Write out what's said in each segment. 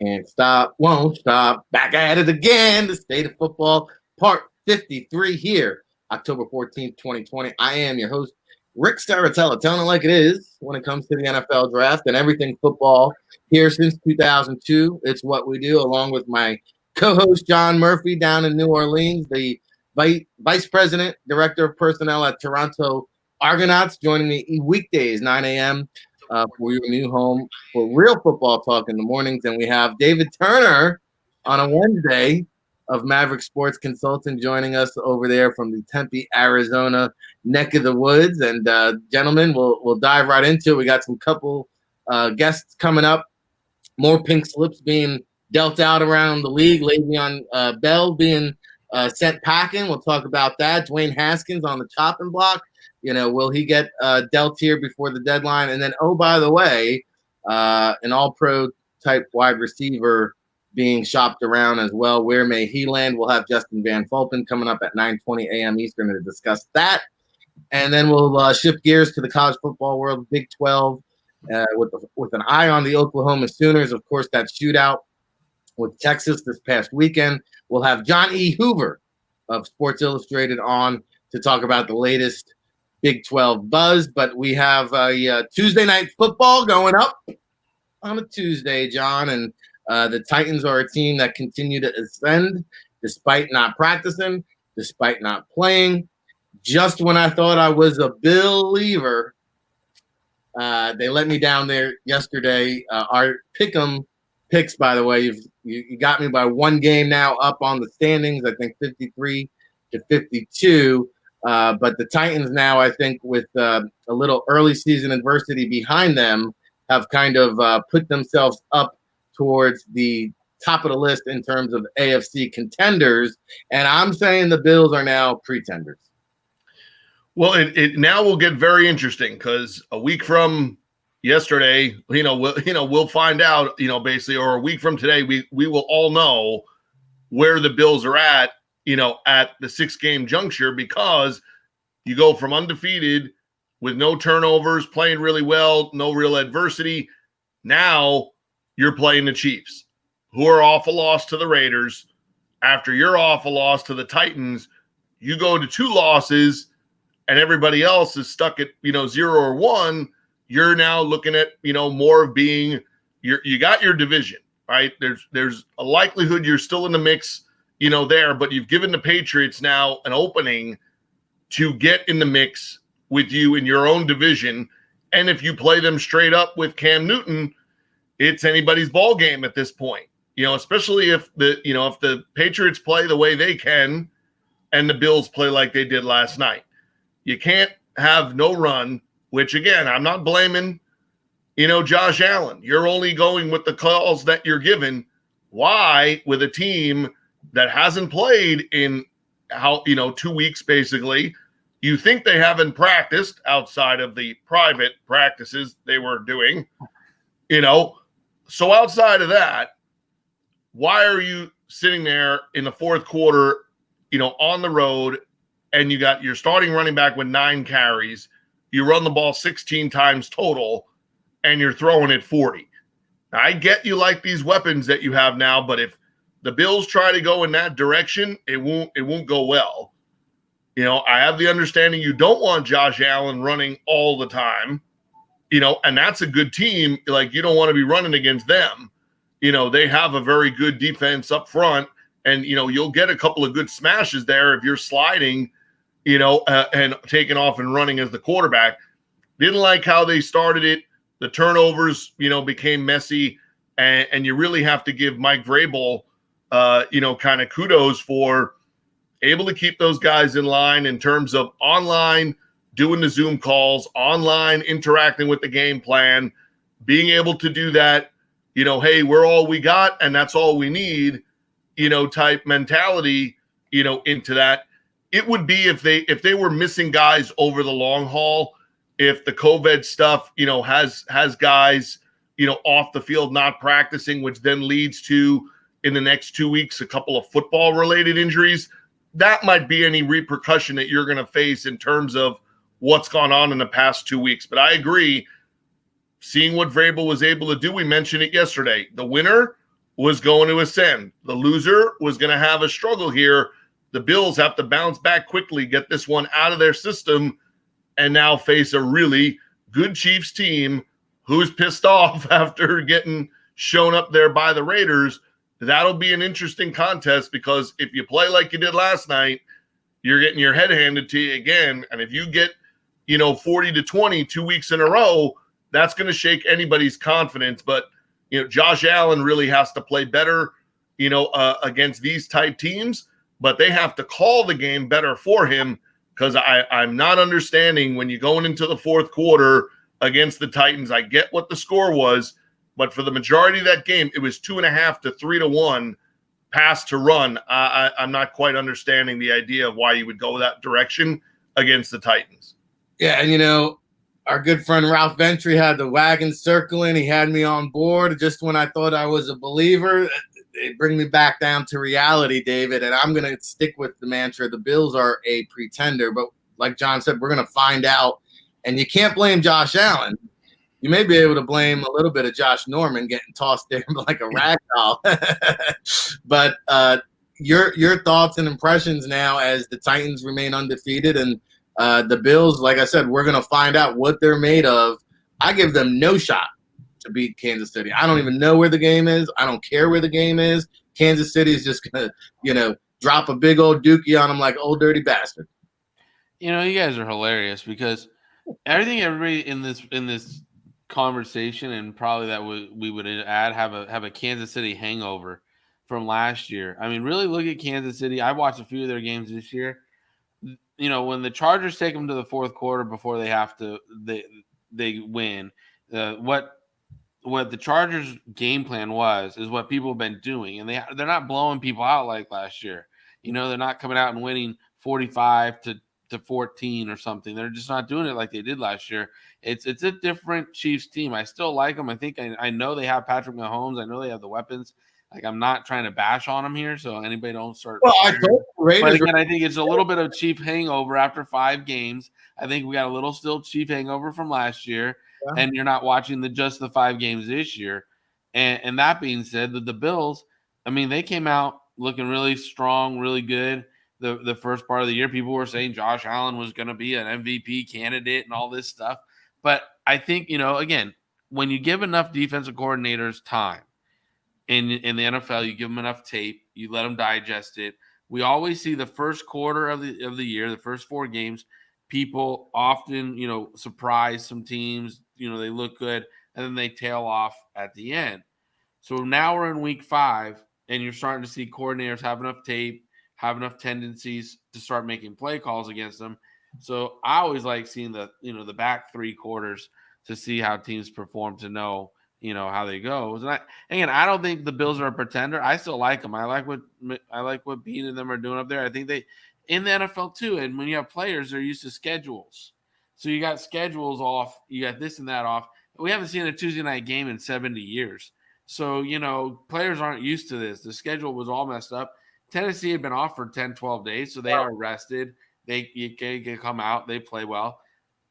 Can't stop, won't stop. Back at it again. The State of Football, part 53 here, October 14th, 2020. I am your host, Rick Serritella, telling it like it is when it comes to the NFL draft and everything football here since 2002. It's what we do, along with my co-host, John Murphy, down in New Orleans, the Vice President, Director of Personnel at Toronto Argonauts, joining me weekdays, 9 a.m., for your new home for real football talk in the mornings. And we have David Turner on a Wednesday of Maverick Sports Consultant joining us over there from the Tempe, Arizona neck of the woods. And gentlemen, we'll dive right into it. We got some couple guests coming up. More pink slips being dealt out around the league. Le'Veon Bell being sent packing. We'll talk about that. Dwayne Haskins on the chopping block. You know, will he get dealt here before the deadline? And then, oh, by the way, an all-pro type wide receiver being shopped around as well. Where may he land? We'll have Justen Van Fulpen coming up at 9:20 a.m. Eastern to discuss that. And then we'll shift gears to the college football world, Big 12, with an eye on the Oklahoma Sooners. Of course, that shootout with Texas this past weekend. We'll have John E. Hoover of Sports Illustrated on to talk about the latest Big 12 buzz, but we have Tuesday night football going up on a Tuesday, John, and the Titans are a team that continue to ascend despite not practicing, despite not playing. Just when I thought I was a believer, they let me down there yesterday. Our pick'em picks, by the way, you got me by one game now up on the standings, I think 53-52. But the Titans now, I think, with a little early season adversity behind them, have kind of put themselves up towards the top of the list in terms of AFC contenders. And I'm saying the Bills are now pretenders. Well, it now will get very interesting because a week from yesterday, we'll find out, basically, or a week from today, we will all know where the Bills are at the 6-game juncture, because you go from undefeated with no turnovers, playing really well, no real adversity. Now you're playing the Chiefs, who are off a loss to the Raiders. After you're off a loss to the Titans, you go to 2 losses and everybody else is stuck at, 0 or 1. You're now looking at, more of being, you got your division, right? There's a likelihood you're still in the mix, there, but you've given the Patriots now an opening to get in the mix with you in your own division. And if you play them straight up with Cam Newton, it's anybody's ball game at this point, especially if the Patriots play the way they can and the Bills play like they did last night. You can't have no run, which again, I'm not blaming, Josh Allen. You're only going with the calls that you're given. Why, with a team that hasn't played in 2 weeks, basically, you think they haven't practiced outside of the private practices they were doing, so outside of that, why are you sitting there in the fourth quarter, on the road, and you got your starting running back with 9 carries, you run the ball 16 times total, and you're throwing it 40. Now, I get you like these weapons that you have now, but if the Bills try to go in that direction, it won't go well. I have the understanding you don't want Josh Allen running all the time, and that's a good team. Like, you don't want to be running against them. They have a very good defense up front, and, you'll get a couple of good smashes there if you're sliding, and taking off and running as the quarterback. Didn't like how they started it. The turnovers, became messy, and you really have to give Mike Vrabel, kind of kudos for able to keep those guys in line in terms of online, doing the Zoom calls, online, interacting with the game plan, being able to do that, hey, we're all we got and that's all we need, type mentality, into that. It would be if they were missing guys over the long haul, if the COVID stuff, has guys, off the field not practicing, which then leads to, in the next 2 weeks, a couple of football-related injuries. That might be any repercussion that you're going to face in terms of what's gone on in the past 2 weeks. But I agree, seeing what Vrabel was able to do, we mentioned it yesterday. The winner was going to ascend. The loser was going to have a struggle here. The Bills have to bounce back quickly, get this one out of their system, and now face a really good Chiefs team who's pissed off after getting shown up there by the Raiders. That'll be an interesting contest because if you play like you did last night, you're getting your head handed to you again. And if you get, 40-20 2 weeks in a row, that's going to shake anybody's confidence. But, Josh Allen really has to play better, against these type teams, but they have to call the game better for him because I'm not understanding when you're going into the fourth quarter against the Titans. I get what the score was, but for the majority of that game, it was 2.5 to 3-1 pass to run. I'm not quite understanding the idea of why you would go that direction against the Titans. Yeah, and our good friend Ralph Ventry had the wagon circling. He had me on board just when I thought I was a believer. It bring me back down to reality, David, and I'm going to stick with the mantra. The Bills are a pretender, but like John said, we're going to find out, and you can't blame Josh Allen. You may be able to blame a little bit of Josh Norman getting tossed there like a rag doll. But your thoughts and impressions now as the Titans remain undefeated and the Bills, like I said, we're going to find out what they're made of. I give them no shot to beat Kansas City. I don't even know where the game is. I don't care where the game is. Kansas City is just going to, drop a big old dookie on them like old dirty bastard. You guys are hilarious because everybody in this conversation, and probably that we would add have a Kansas City hangover from last year. I mean, really look at Kansas City. I watched a few of their games this year. When the Chargers take them to the fourth quarter before they win. What the Chargers game plan is what people have been doing, and they're not blowing people out like last year. They're not coming out and winning 45 to 14 or something. They're just not doing it like they did last year. It's a different Chiefs team. I still like them. I think I know they have Patrick Mahomes. I know they have the weapons. Like, I'm not trying to bash on them here, so anybody don't start. Well, I told Raiders. But again, I think it's a little bit of Chief hangover after 5 games. I think we got a little still Chief hangover from last year, and you're not watching just the 5 games this year. And that being said, the Bills, I mean, they came out looking really strong, really good. The first part of the year, people were saying Josh Allen was going to be an MVP candidate and all this stuff. But I think, again, when you give enough defensive coordinators time in the NFL, you give them enough tape, you let them digest it. We always see the first quarter of the year, the first 4 games, people often, surprise some teams, they look good, and then they tail off at the end. So now we're in week 5, and you're starting to see coordinators have enough tape, have enough tendencies to start making play calls against them. So I always like seeing the back 3 quarters to see how teams perform, to know, how they go. And I don't think the Bills are a pretender. I still like them. I like what Bean and them are doing up there. I think they in the NFL too. And when you have players, they're used to schedules. So you got schedules off, you got this and that off. We haven't seen a Tuesday night game in 70 years. So, players aren't used to this. The schedule was all messed up. Tennessee had been off for 10, 12 days, so they are rested. You can come out. They play well.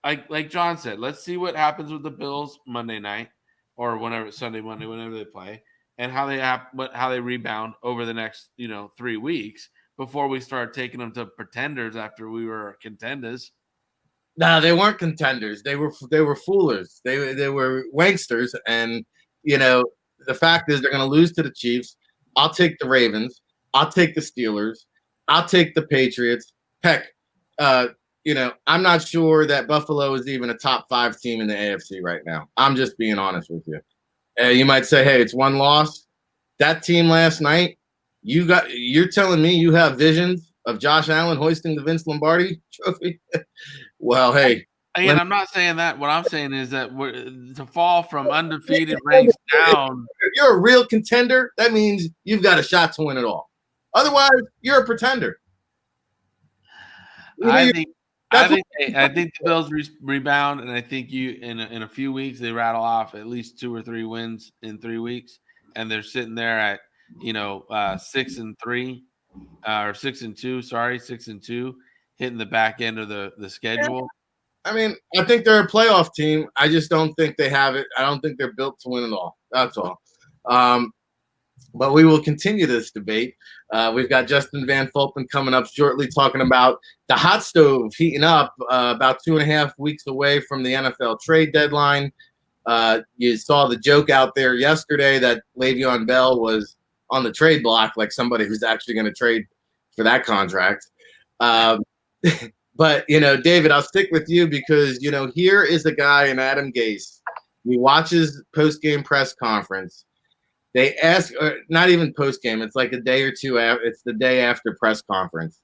Like John said, let's see what happens with the Bills Monday night or Sunday, Monday, whenever they play, and how they rebound over the next 3 weeks before we start taking them to pretenders after we were contenders. No, they weren't contenders. They were foolers. They were wanksters, and the fact is they're going to lose to the Chiefs. I'll take the Ravens. I'll take the Steelers. I'll take the Patriots. Heck, I'm not sure that Buffalo is even a top 5 team in the AFC right now. I'm just being honest with you. You might say, hey, it's 1 loss. That team last night, you're telling me you have visions of Josh Allen hoisting the Vince Lombardi trophy? Well, hey. Again, I'm not saying that. What I'm saying is that to fall from undefeated ranks down. If you're a real contender, that means you've got a shot to win it all. Otherwise, you're a pretender. I think the Bills rebound, and I think in a few weeks they rattle off at least 2 or 3 wins in 3 weeks, and they're sitting there at 6-3 or 6-2. Sorry, 6-2, hitting the back end of the schedule. I mean, I think they're a playoff team. I just don't think they have it. I don't think they're built to win it all. That's all. But we will continue this debate. We've got Justen Van Fulpen coming up shortly, talking about the hot stove heating up about 2.5 weeks away from the NFL trade deadline. You saw the joke out there yesterday that Le'Veon Bell was on the trade block, like somebody who's actually going to trade for that contract. But, David, I'll stick with you because, here is a guy in Adam Gase. He watches post-game press conference. They ask, not even post-game, it's like a day or two after, it's the day after press conference.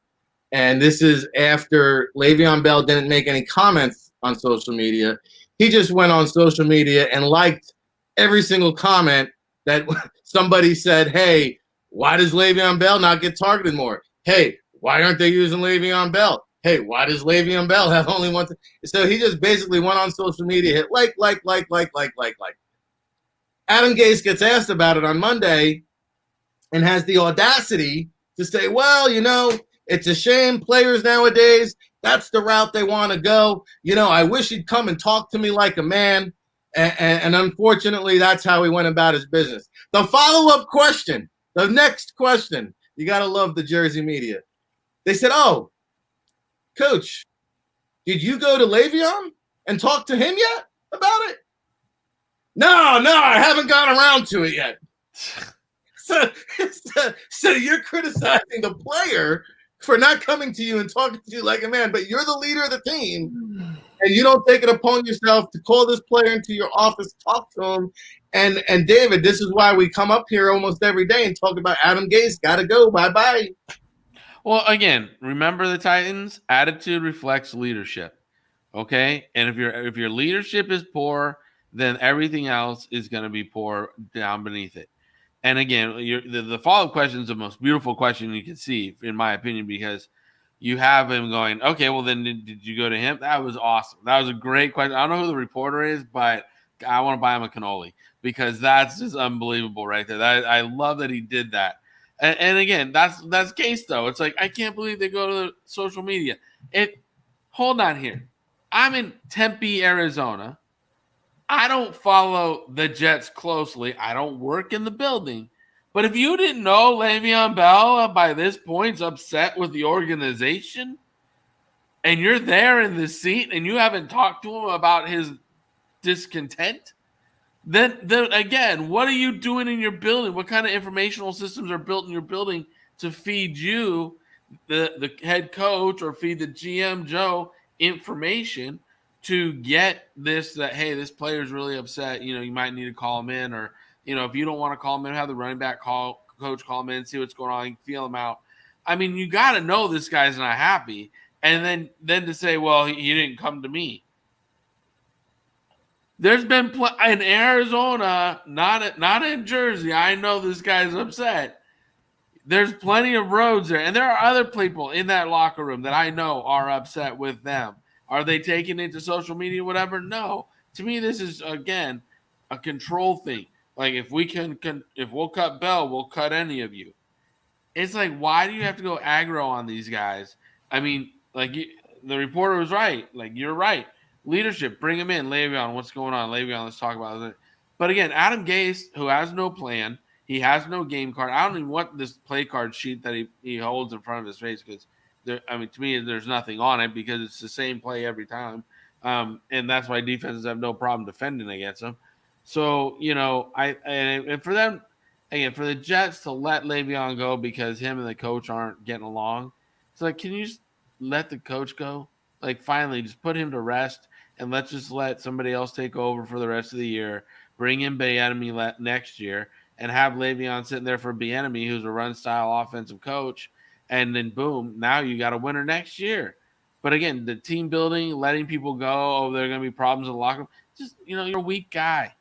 And this is after Le'Veon Bell didn't make any comments on social media. He just went on social media and liked every single comment that somebody said, hey, why does Le'Veon Bell not get targeted more? Hey, why aren't they using Le'Veon Bell? Hey, why does Le'Veon Bell have only one? So he just basically went on social media, hit like. Adam Gase gets asked about it on Monday and has the audacity to say, well, it's a shame players nowadays, that's the route they want to go. I wish he'd come and talk to me like a man. And unfortunately, that's how he went about his business. The follow-up question, the next question, you got to love the Jersey media. They said, oh, Coach, did you go to Le'Veon and talk to him yet about it? No, I haven't got around to it yet. So you're criticizing the player for not coming to you and talking to you like a man, but you're the leader of the team, and you don't take it upon yourself to call this player into your office, talk to him. And David, this is why we come up here almost every day and talk about Adam Gase. Got to go. Bye-bye. Well, again, remember the Titans? Attitude reflects leadership, okay? And if your leadership is poor, then everything else is going to be poor down beneath it. And again, the follow-up question is the most beautiful question you can see, in my opinion, because you have him going, okay, well, then did you go to him? That was awesome. That was a great question. I don't know who the reporter is, but I want to buy him a cannoli because that's just unbelievable right there. I love that he did that. And again, that's Gase, though. It's like, I can't believe they go to the social media. Hold on here. I'm in Tempe, Arizona. I don't follow the Jets closely. I don't work in the building. But if you didn't know Le'Veon Bell by this point is upset with the organization, and you're there in the seat and you haven't talked to him about his discontent, then again, what are you doing in your building? What kind of informational systems are built in your building to feed you, the head coach, or feed the GM, Joe, information to get that, hey, this player is really upset. You might need to call him in, or, if you don't want to call him in, have the running back coach call him in, see what's going on, feel him out. I mean, you got to know this guy's not happy. And then to say, well, he didn't come to me. There's been in Arizona, not in Jersey. I know this guy's upset. There's plenty of roads there. And there are other people in that locker room that I know are upset with them. Are they taking it to social media, whatever? No. To me, this is, again, a control thing. Like, if we'll cut Bell, we'll cut any of you. It's like, why do you have to go aggro on these guys? I mean, like, the reporter was right. Like, you're right. Leadership, bring him in. Le'Veon, what's going on? Le'Veon, let's talk about it. But again, Adam Gase, who has no plan, he has no game card. I don't even want this play card sheet that he holds in front of his face because, to me, there's nothing on it because it's the same play every time. And that's why defenses have no problem defending against them. So, and for them, again, for the Jets to let Le'Veon go because him and the coach aren't getting along, it's like, can you just let the coach go? Like, finally, just put him to rest and let's just let somebody else take over for the rest of the year. Bring in Bieniemy next year and have Le'Veon sitting there for Bieniemy, who's a run-style offensive coach. And then, boom, now you got a winner next year. But again, the team building, letting people go, oh, there are going to be problems in the locker room. Just, you're a weak guy.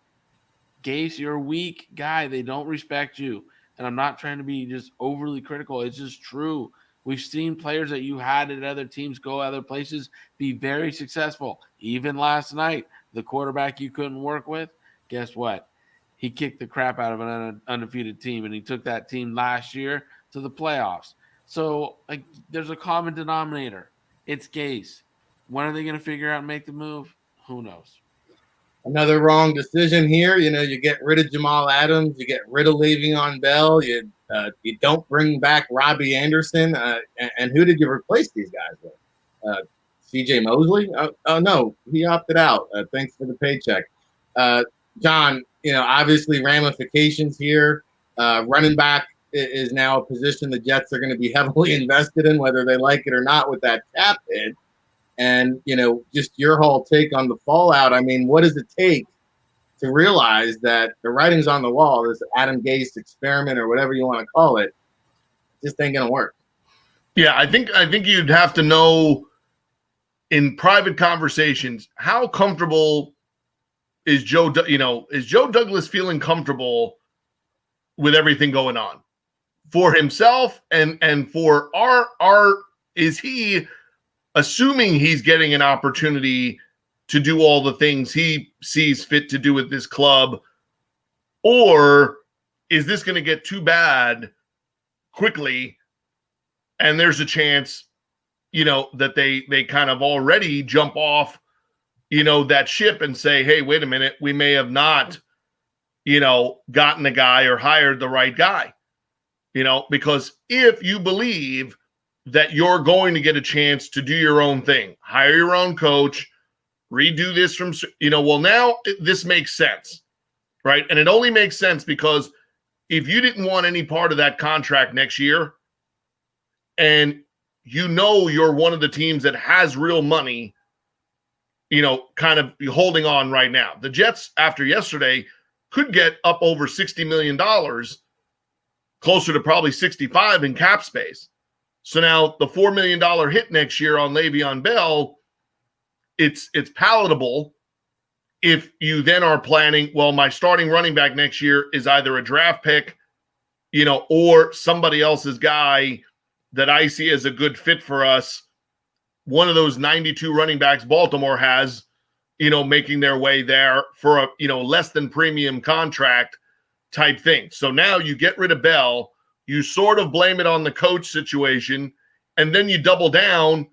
Gase, you're a weak guy. They don't respect you. And I'm not trying to be just overly critical. It's just true. We've seen players that you had at other teams go other places be very successful. Even last night, the quarterback you couldn't work with, guess what? He kicked the crap out of an undefeated team, and he took that team last year to the playoffs. So there's a common denominator. It's Gase. When are they going to figure out and make the move? Who knows? Another wrong decision here. You get rid of Jamal Adams, you get rid of Le'Veon Bell, you don't bring back Robbie Anderson, and who did you replace these guys with? C.J. Mosley? Oh no, he opted out. Thanks for the paycheck, John. Obviously ramifications here. Running back is now a position the Jets are going to be heavily invested in, whether they like it or not, with that cap hit. And, just your whole take on the fallout. I mean, what does it take to realize that the writing's on the wall, this Adam Gase experiment or whatever you want to call it, just ain't going to work? Yeah, I think you'd have to know in private conversations, how comfortable is Joe Douglas feeling comfortable with everything going on for himself and for our is he assuming he's getting an opportunity to do all the things he sees fit to do with this club, or is this going to get too bad quickly and there's a chance, that they kind of already jump off, that ship and say, hey, wait a minute, we may have not, gotten the guy or hired the right guy, because if you believe that you're going to get a chance to do your own thing, hire your own coach, redo this from, well, now this makes sense, right? And it only makes sense because if you didn't want any part of that contract next year, and you're one of the teams that has real money, kind of holding on right now. The Jets, after yesterday, could get up over $60 million, closer to probably 65 in cap space. So now the $4 million hit next year on Le'Veon Bell, it's palatable if you then are planning, well, my starting running back next year is either a draft pick, or somebody else's guy that I see as a good fit for us. One of those 92 running backs Baltimore has, making their way there for a, less than premium contract type thing. So now you get rid of Bell, you sort of blame it on the coach situation, and then you double down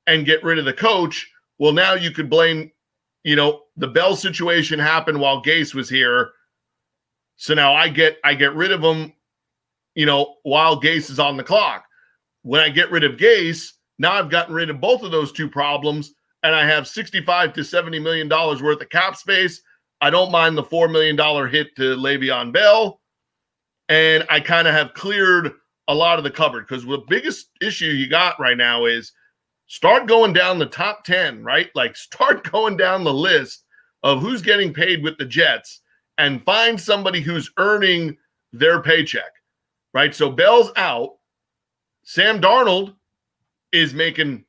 and get rid of the coach. Well, now you could blame, the Bell situation happened while Gase was here. So now I get rid of him, while Gase is on the clock. When I get rid of Gase, now I've gotten rid of both of those two problems, and I have $65 to $70 million worth of cap space. I don't mind the $4 million hit to Le'Veon Bell. And I kind of have cleared a lot of the cupboard, because the biggest issue you got right now is start going down the top 10, right? Like, start going down the list of who's getting paid with the Jets and find somebody who's earning their paycheck, right? So Bell's out. Sam Darnold is making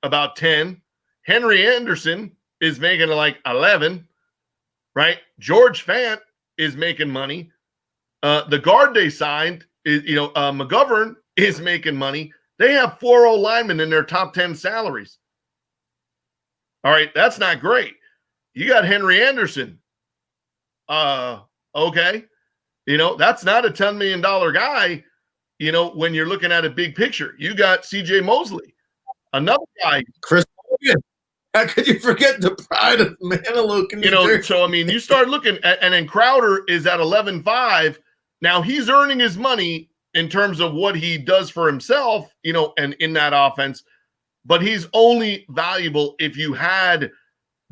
about 10. Henry Anderson is making like 11, right? George Fant is making money. The guard they signed is, McGovern is making money. They have 4 linemen in their top 10 salaries. All right, that's not great. You got Henry Anderson. Okay. That's not a $10 million guy, when you're looking at a big picture. You got C.J. Mosley, another guy. Chris Hogan. How could you forget the pride of Manilow? So, I mean, you start looking at, and then Crowder is at 11.5. Now he's earning his money in terms of what he does for himself, and in that offense, but he's only valuable if you had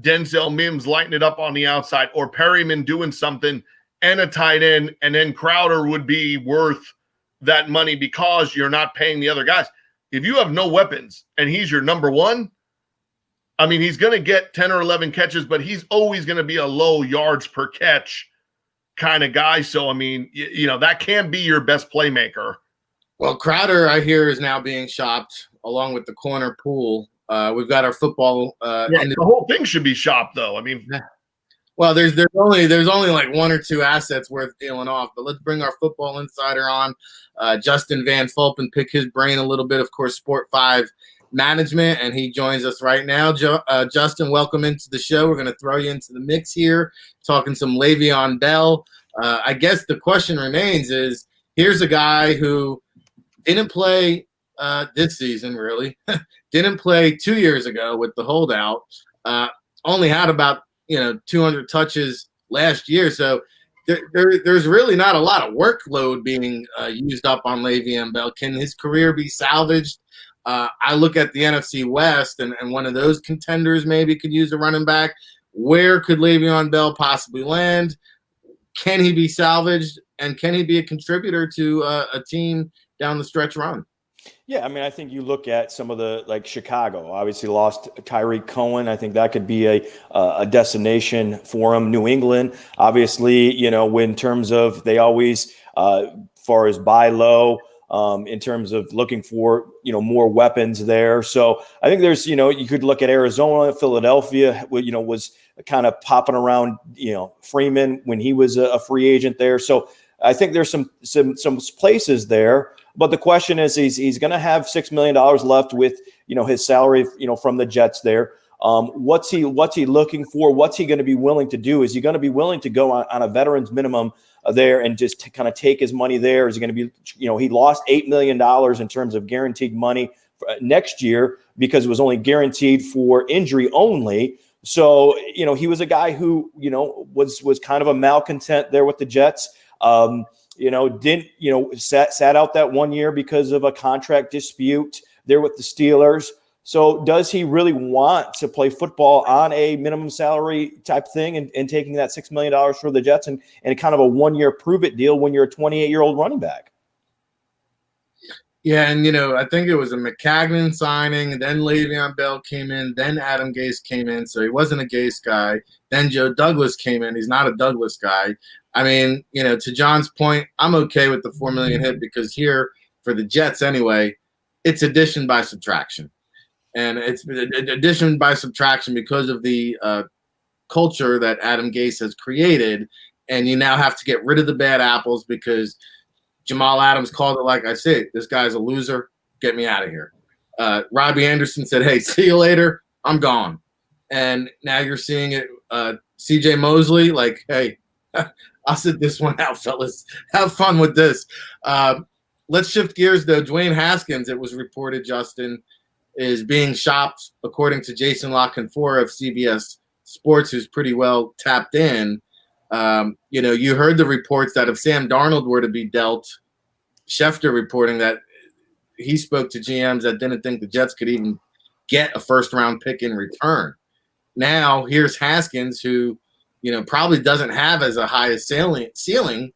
Denzel Mims lighting it up on the outside, or Perryman doing something and a tight end, and then Crowder would be worth that money because you're not paying the other guys. If you have no weapons and he's your number one, I mean, he's going to get 10 or 11 catches, but he's always going to be a low yards per catch kind of guy. So, I mean, that can't be your best playmaker. Well, Crowder, I hear, is now being shopped along with the corner pool. We've got our football. The whole thing should be shopped, though. I mean, well, there's only like 1 or 2 assets worth dealing off. But let's bring our football insider on, Justen Van Fulpen, pick his brain a little bit. Of course, Sport 5 management, and he joins us right now. Justen, welcome into the show. We're going to throw you into the mix here, talking some Le'Veon Bell. I guess the question remains is, here's a guy who didn't play this season, really. Didn't play 2 years ago with the holdout. Only had about 200 touches last year. So there's really not a lot of workload being used up on Le'Veon Bell. Can his career be salvaged? I look at the NFC West, and one of those contenders maybe could use a running back. Where could Le'Veon Bell possibly land? Can he be salvaged? And can he be a contributor to a team down the stretch run? Yeah, I mean, I think you look at some of the, like Chicago, obviously lost Tyreek Cohen. I think that could be a destination for him. New England, obviously, in terms of they always, far as buy low, in terms of looking for, more weapons there. So I think there's, you could look at Arizona, Philadelphia, was kind of popping around, Freeman when he was a free agent there. So I think there's some places there. But the question is, he's going to have $6 million left with, his salary, from the Jets there. What's he looking for? What's he going to be willing to do? Is he going to be willing to go on a veteran's minimum there and just kind of take his money there? Is he going to be, he lost $8 million in terms of guaranteed money next year because it was only guaranteed for injury only. So, he was a guy who, was kind of a malcontent there with the Jets. Didn't, sat out that 1 year because of a contract dispute there with the Steelers. So does he really want to play football on a minimum salary type thing and taking that $6 million for the Jets and kind of a 1 year prove it deal when you're a 28-year-old running back? Yeah, and I think it was a McCagnon signing, then Le'Veon Bell came in, then Adam Gase came in, so he wasn't a Gase guy. Then Joe Douglas came in. He's not a Douglas guy. I mean, to John's point, I'm okay with the $4 million hit because here, for the Jets anyway, it's addition by subtraction. And it's addition by subtraction because of the culture that Adam Gase has created. And you now have to get rid of the bad apples because Jamal Adams called it like I said, this guy's a loser. Get me out of here. Robbie Anderson said, hey, see you later. I'm gone. And now you're seeing it. CJ Mosley, like, hey, I'll sit this one out, fellas. Have fun with this. Let's shift gears, though. Dwayne Haskins, it was reported, Justen, is being shopped, according to Jason LaCanfora of CBS Sports, who's pretty well tapped in. You heard the reports that if Sam Darnold were to be dealt, Schefter reporting that he spoke to GMs that didn't think the Jets could even get a first-round pick in return. Now, here's Haskins, who probably doesn't have as a high a ceiling,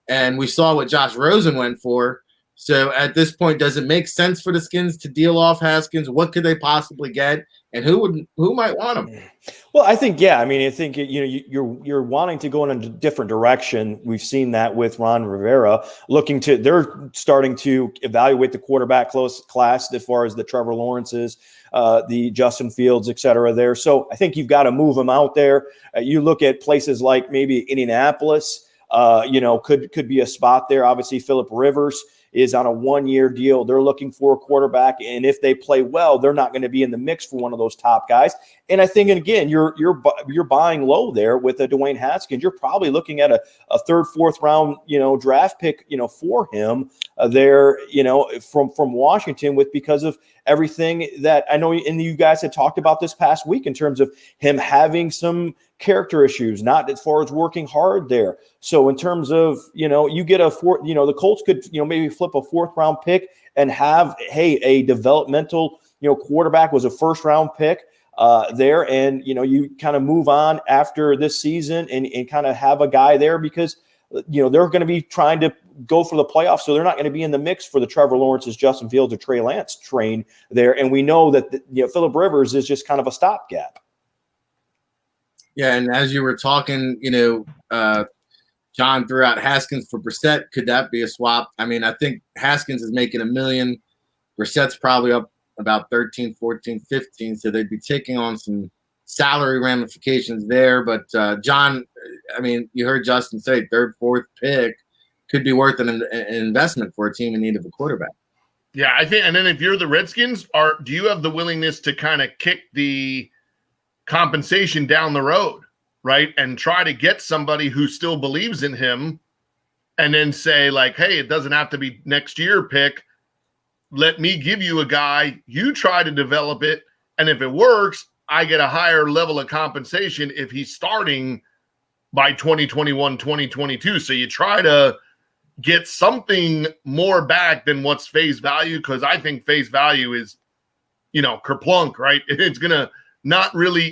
and we saw what Josh Rosen went for. So at this point, does it make sense for the Skins to deal off Haskins? What could they possibly get, and who might want him? Well, I think, yeah. I mean, I think you're wanting to go in a different direction. We've seen that with Ron Rivera they're starting to evaluate the quarterback class as far as the Trevor Lawrences, the Justin Fields, et cetera there. So I think you've got to move them out there. You look at places like maybe Indianapolis, could be a spot there. Obviously, Phillip Rivers is on a 1 year deal. They're looking for a quarterback, and if they play well, they're not going to be in the mix for one of those top guys. And I think, and again, you're buying low there with a Dwayne Haskins. You're probably looking at a third, fourth round, draft pick, for him there, from Washington because of everything that I know. And you guys had talked about this past week in terms of him having some character issues, not as far as working hard there. So in terms of, you get the Colts could, maybe flip a fourth round pick and have, a developmental, quarterback was a first round pick there. And, you kind of move on after this season and kind of have a guy there because, they're going to be trying to go for the playoffs. So they're not going to be in the mix for the Trevor Lawrence's, Justin Fields, or Trey Lance train there. And we know that, Phillip Rivers is just kind of a stopgap. Yeah, and as you were talking, John threw out Haskins for Brissett. Could that be a swap? I mean, I think Haskins is making $1 million. Brissett's probably up about 13, 14, 15, so they'd be taking on some salary ramifications there. But, John, I mean, you heard Justin say third, fourth pick could be worth an investment for a team in need of a quarterback. Yeah, I think – and then if you're the Redskins, do you have the willingness to kind of kick the compensation down the road, right, and try to get somebody who still believes in him and then say, like, hey, it doesn't have to be next year pick. Let me give you a guy. You try to develop it, and if it works, I get a higher level of compensation if he's starting by 2021, 2022. So you try to get something more back than what's face value, because I think face value is, kerplunk, right? It's going to not really,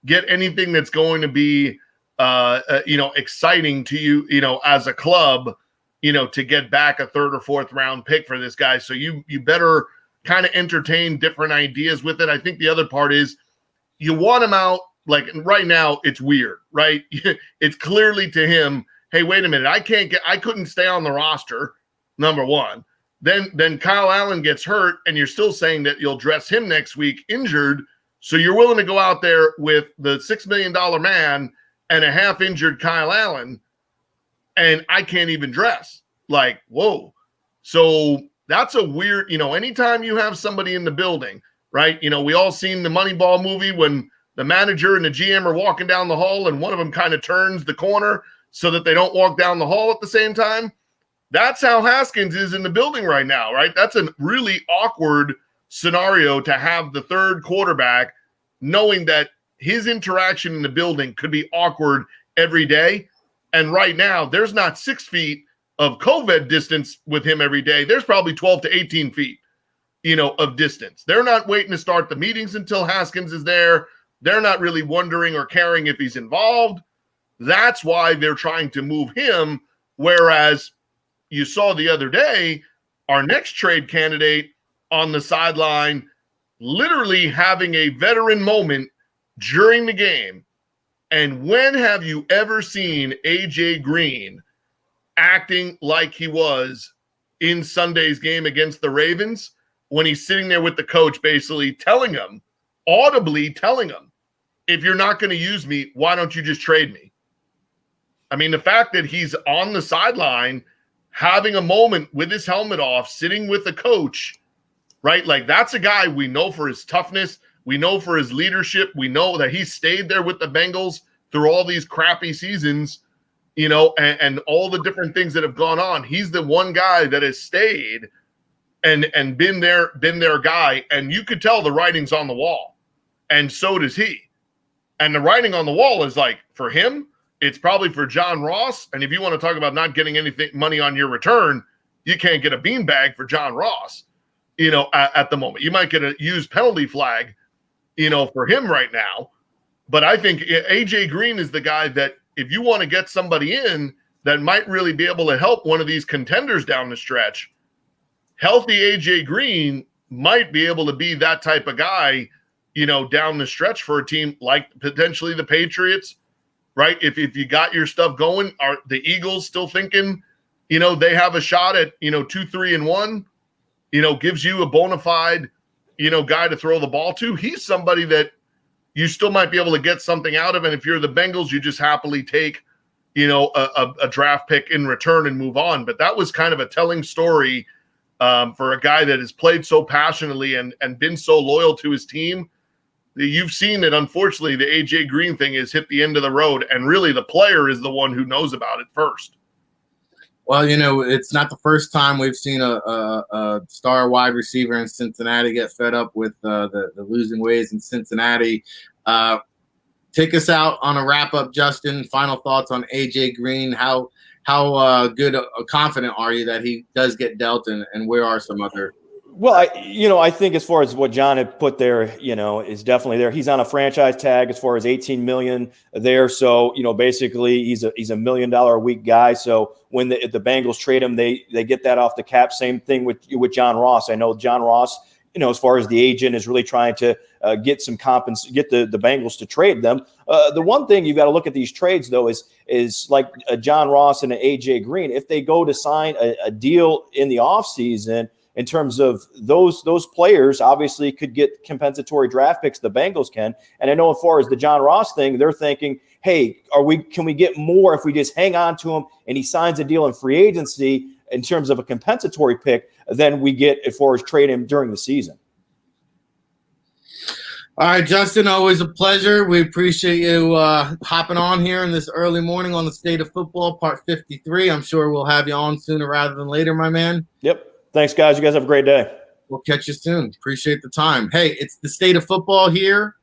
get anything that's going to be, exciting to you, as a club, to get back a third or fourth round pick for this guy. So you better kind of entertain different ideas with it. I think the other part is you want him out. Like right now, it's weird, right? It's clearly to him, hey, wait a minute, I couldn't stay on the roster, number one. Then Kyle Allen gets hurt, and you're still saying that you'll dress him next week injured. So you're willing to go out there with the $6 million man and a half injured Kyle Allen, and I can't even dress. Like, whoa. So that's a weird, anytime you have somebody in the building, right? We all seen the Moneyball movie when the manager and the GM are walking down the hall and one of them kind of turns the corner so that they don't walk down the hall at the same time. That's how Haskins is in the building right now, right? That's a really awkward scenario to have the third quarterback knowing that his interaction in the building could be awkward every day. And right now, there's not 6 feet of COVID distance with him every day. There's probably 12 to 18 feet, of distance. They're not waiting to start the meetings until Haskins is there. They're not really wondering or caring if he's involved. That's why they're trying to move him. Whereas you saw the other day, our next trade candidate on the sideline literally having a veteran moment during the game. And when have you ever seen AJ Green acting like he was in Sunday's game against the Ravens, when he's sitting there with the coach basically audibly telling him, if you're not going to use me, why don't you just trade me? I mean, the fact that he's on the sideline having a moment with his helmet off, sitting with the coach, right? Like, that's a guy we know for his toughness. We know for his leadership. We know that he stayed there with the Bengals through all these crappy seasons, and all the different things that have gone on. He's the one guy that has stayed and been their guy. And you could tell the writing's on the wall. And so does he. And the writing on the wall is like, for him, it's probably for John Ross. And if you want to talk about not getting anything money on your return, you can't get a beanbag for John Ross, at the moment. You might get a used penalty flag, for him right now. But I think AJ Green is the guy that if you want to get somebody in that might really be able to help one of these contenders down the stretch, healthy AJ Green might be able to be that type of guy, down the stretch for a team like potentially the Patriots, right? If you got your stuff going, are the Eagles still thinking, they have a shot at, 2-3-1, gives you a bona fide, guy to throw the ball to. He's somebody that you still might be able to get something out of. And if you're the Bengals, you just happily take, a draft pick in return and move on. But that was kind of a telling story for a guy that has played so passionately and been so loyal to his team. You've seen that, unfortunately, the AJ Green thing has hit the end of the road, and really the player is the one who knows about it first. Well, it's not the first time we've seen a star wide receiver in Cincinnati get fed up with the losing ways in Cincinnati. Take us out on a wrap-up, Justen. Final thoughts on AJ Green. How good, confident are you that he does get dealt, and where are some other? Well, I think as far as what John had put there, is definitely there. He's on a franchise tag as far as $18 million there. So, basically he's a $1 million a week guy. So when the Bengals trade him, they get that off the cap. Same thing with John Ross. I know John Ross, as far as the agent is really trying to get some get the Bengals to trade them. The one thing you've got to look at these trades though is like John Ross and AJ Green. If they go to sign a deal in the offseason, in terms of those players, obviously could get compensatory draft picks. The Bengals can, and I know as far as the John Ross thing, they're thinking, hey, can we get more if we just hang on to him and he signs a deal in free agency in terms of a compensatory pick than we get as far as trade him during the season. All right, Justen, always a pleasure. We appreciate you hopping on here in this early morning on the State of Football, Part 53. I'm sure we'll have you on sooner rather than later, my man. Yep. Thanks, guys. You guys have a great day. We'll catch you soon. Appreciate the time. Hey, it's the State of Football here.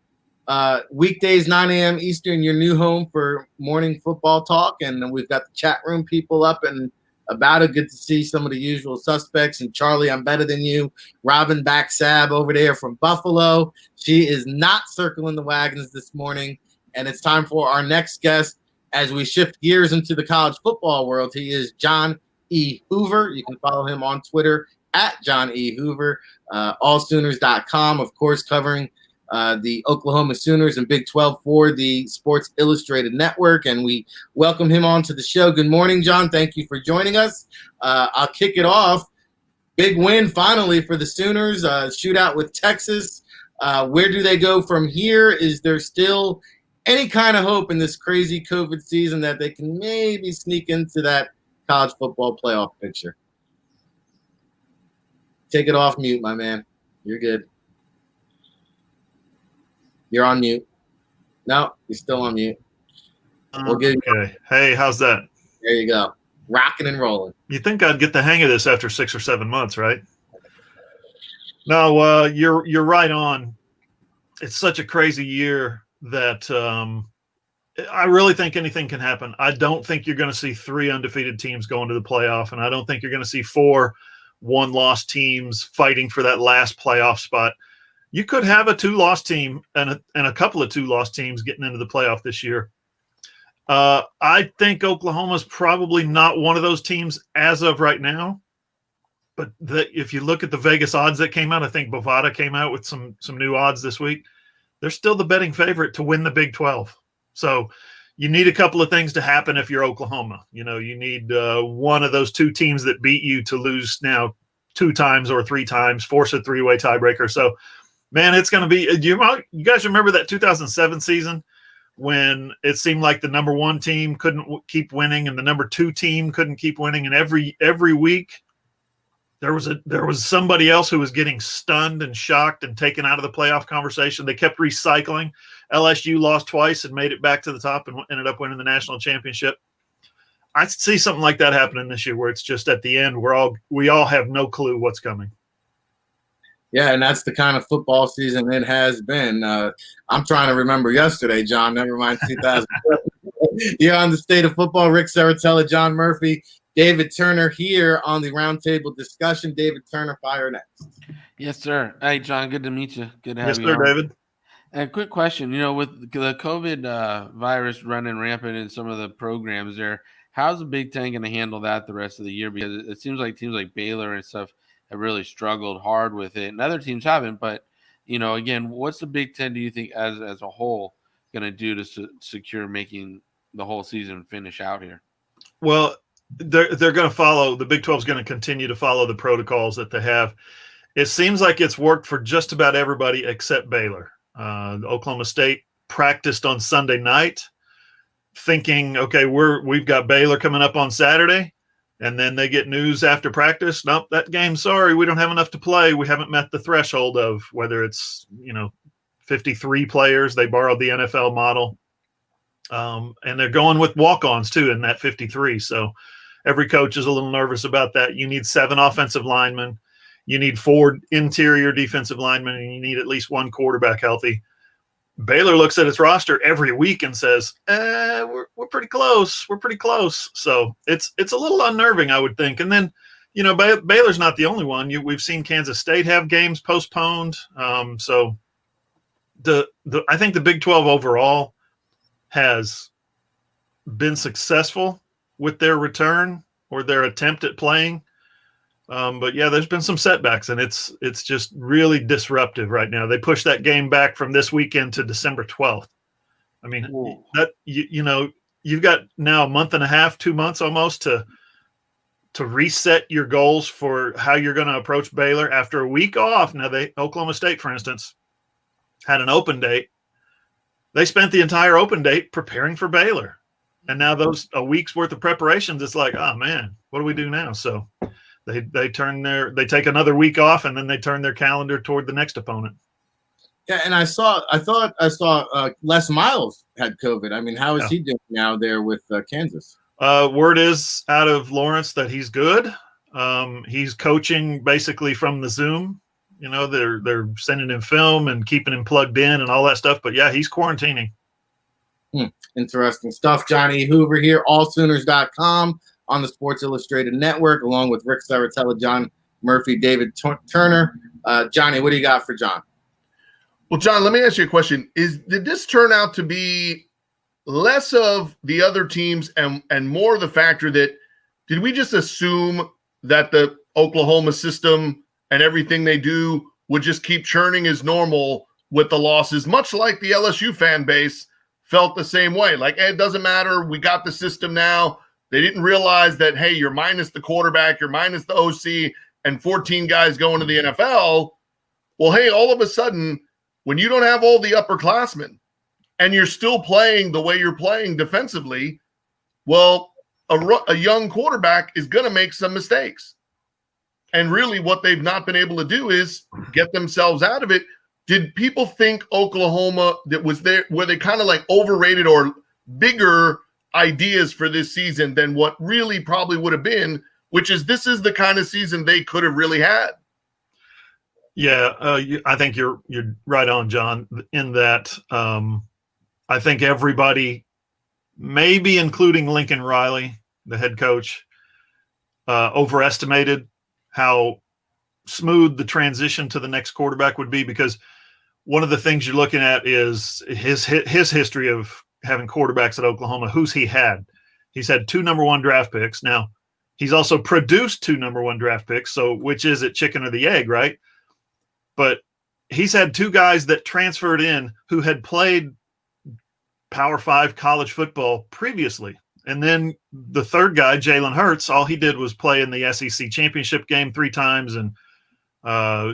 Weekdays, 9 a.m. Eastern, your new home for morning football talk. And we've got the chat room people up and about it. Good to see some of the usual suspects. And Charlie, I'm better than you. Robin Backsab over there from Buffalo. She is not circling the wagons this morning. And it's time for our next guest as we shift gears into the college football world. He is John E. Hoover. You can follow him on Twitter at John E. Hoover. AllSooners.com, of course, covering the Oklahoma Sooners and Big 12 for the Sports Illustrated Network. And we welcome him onto the show. Good morning, John. Thank you for joining us. I'll kick it off. Big win finally for the Sooners. Shootout with Texas. Where do they go from here? Is there still any kind of hope in this crazy COVID season that they can maybe sneak into that college football playoff picture? Take it off mute, my man. You're good. You're on mute. No, you're still on mute. We'll get Okay. Hey, how's that? There you go. Rocking and rolling. You think I'd get the hang of this after 6 or 7 months, right? No, you're right on. It's such a crazy year that I really think anything can happen. I don't think you're going to see 3 undefeated teams going to the playoff, and I don't think you're going to see 4 one-loss teams fighting for that last playoff spot. You could have a 2-loss team and a couple of 2-loss teams getting into the playoff this year. I think Oklahoma's probably not one of those teams as of right now. But if you look at the Vegas odds that came out, I think Bovada came out with some new odds this week. They're still the betting favorite to win the Big 12. So you need a couple of things to happen if you're Oklahoma. You know, you need one of those 2 teams that beat you to lose now 2 times or 3 times, force a 3-way tiebreaker. So, man, it's going to be you guys remember that 2007 season when it seemed like the number 1 team couldn't keep winning and the number 2 team couldn't keep winning, and every week there was somebody else who was getting stunned and shocked and taken out of the playoff conversation. They kept recycling. LSU lost twice and made it back to the top and ended up winning the national championship. I see something like that happening this year where it's just at the end we all have no clue what's coming. Yeah, and that's the kind of football season it has been. I'm trying to remember yesterday, John. Never mind 2000. You're on the State of Football. Rick Serritella, John Murphy, David Turner here on the roundtable discussion. David Turner, fire next. Yes, sir. Hey, John, good to meet you. Good to have you. Yes, sir, on. David. And quick question, with the COVID virus running rampant in some of the programs there, how's the Big Ten going to handle that the rest of the year? Because it seems like teams like Baylor and stuff have really struggled hard with it, and other teams haven't. But, again, what's the Big Ten, do you think, as a whole, going to do to secure making the whole season finish out here? Well, they're going to follow – the Big 12 is going to continue to follow the protocols that they have. It seems like it's worked for just about everybody except Baylor. Oklahoma State practiced on Sunday night thinking, okay, we've got Baylor coming up on Saturday, and then they get news after practice. Nope, that game, sorry, we don't have enough to play. We haven't met the threshold of whether it's, 53 players. They borrowed the NFL model. And they're going with walk-ons too in that 53. So every coach is a little nervous about that. You need 7 offensive linemen. You need 4 interior defensive linemen, and you need at least 1 quarterback healthy. Baylor looks at its roster every week and says, we're pretty close. We're pretty close. So it's a little unnerving, I would think. And then, Baylor's not the only one. We've seen Kansas State have games postponed. So I think the Big 12 overall has been successful with their return or their attempt at playing. But yeah, there's been some setbacks, and it's just really disruptive right now. They pushed that game back from this weekend to December 12th. I mean, Whoa. that you've got now a month and a half, 2 months almost to reset your goals for how you're going to approach Baylor after a week off. Now, Oklahoma State, for instance, had an open date. They spent the entire open date preparing for Baylor, and now a week's worth of preparations. It's like, oh man, what do we do now? So. They take another week off, and then they turn their calendar toward the next opponent. Yeah, and I thought I saw Les Miles had COVID. I mean, how is he doing now there with Kansas? Word is out of Lawrence that he's good. He's coaching basically from the Zoom. You know, they're sending him film and keeping him plugged in and all that stuff. But yeah, he's quarantining. Interesting stuff. Johnny Hoover here, allsooners.com on the Sports Illustrated Network, along with Rick Serritella, John Murphy, David Turner. Johnny, what do you got for John? Well, John, let me ask you a question. Did this turn out to be less of the other teams and more the factor that did we just assume that the Oklahoma system and everything they do would just keep churning as normal with the losses, much like the LSU fan base felt the same way? Like, hey, it doesn't matter. We got the system now. They didn't realize that, hey, you're minus the quarterback, you're minus the OC, and 14 guys going to the NFL. Well, hey, all of a sudden, when you don't have all the upperclassmen and you're still playing the way you're playing defensively, well, a young quarterback is going to make some mistakes. And really what they've not been able to do is get themselves out of it. Did people think Oklahoma that was there, were they kind of like overrated or bigger ideas for this season than what really probably would have been, which is this is the kind of season they could have really had? Yeah, I think you're right on, John, in that I think everybody, maybe including Lincoln Riley, the head coach, overestimated how smooth the transition to the next quarterback would be, because one of the things you're looking at is his history of having quarterbacks at Oklahoma. Who's he had? He's had 2 number 1 draft picks. Now, he's also produced 2 number 1 draft picks. So which is it, chicken or the egg, right? But he's had 2 guys that transferred in who had played Power 5 college football previously. And then the third guy, Jalen Hurts, all he did was play in the SEC championship game 3 times and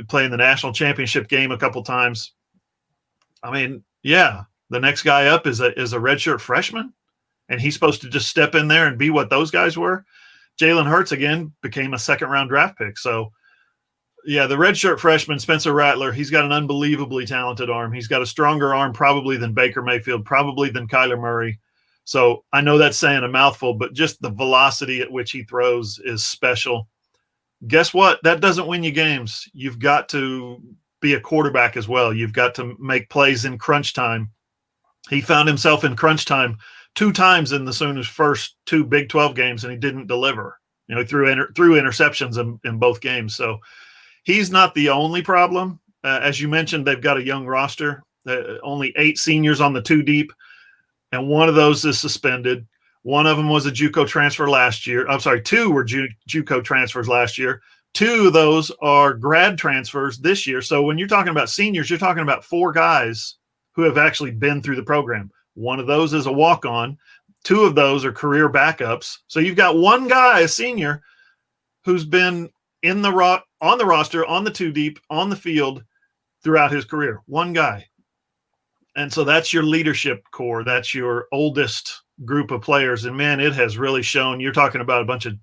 play in the national championship game a couple times. I mean, yeah, the next guy up is a redshirt freshman, and he's supposed to just step in there and be what those guys were. Jalen Hurts, again, became a 2nd-round draft pick. So, yeah, the redshirt freshman, Spencer Rattler, he's got an unbelievably talented arm. He's got a stronger arm probably than Baker Mayfield, probably than Kyler Murray. So I know that's saying a mouthful, but just the velocity at which he throws is special. Guess what? That doesn't win you games. You've got to be a quarterback as well. You've got to make plays in crunch time. He found himself in crunch time 2 times in the Sooners' first 2 Big 12 games, and he didn't deliver. You know, he threw interceptions in both games. So he's not the only problem. As you mentioned, they've got a young roster, only 8 seniors on the 2 deep, and one of those is suspended. One of them was a JUCO transfer last year. I'm sorry, 2 were JUCO transfers last year. 2 of those are grad transfers this year. So when you're talking about seniors, you're talking about 4 guys who have actually been through the program. One of those is a walk-on. 2 of those are career backups. So you've got 1 guy, a senior, who's been on the roster, on the 2 deep, on the field throughout his career. 1 guy. And so that's your leadership core. That's your oldest group of players. And, man, it has really shown. You're talking about a bunch of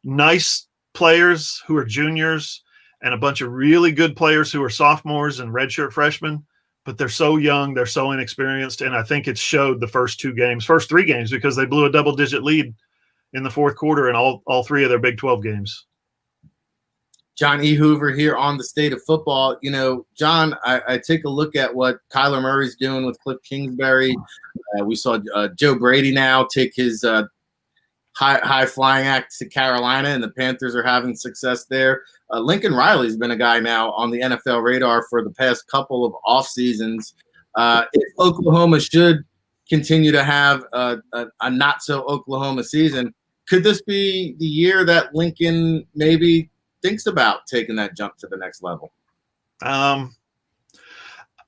nice players who are juniors and a bunch of really good players who are sophomores and redshirt freshmen, but they're so young, they're so inexperienced, and I think it showed the first 3 games, because they blew a double-digit lead in the 4th quarter in all 3 of their Big 12 games. John E. Hoover here on the State of Football. You know, John, I take a look at what Kyler Murray's doing with Cliff Kingsbury. We saw Joe Brady now take his high-flying act to Carolina, and the Panthers are having success there. Lincoln Riley's been a guy now on the NFL radar for the past couple of off seasons. If Oklahoma should continue to have a not-so-Oklahoma season, could this be the year that Lincoln maybe thinks about taking that jump to the next level?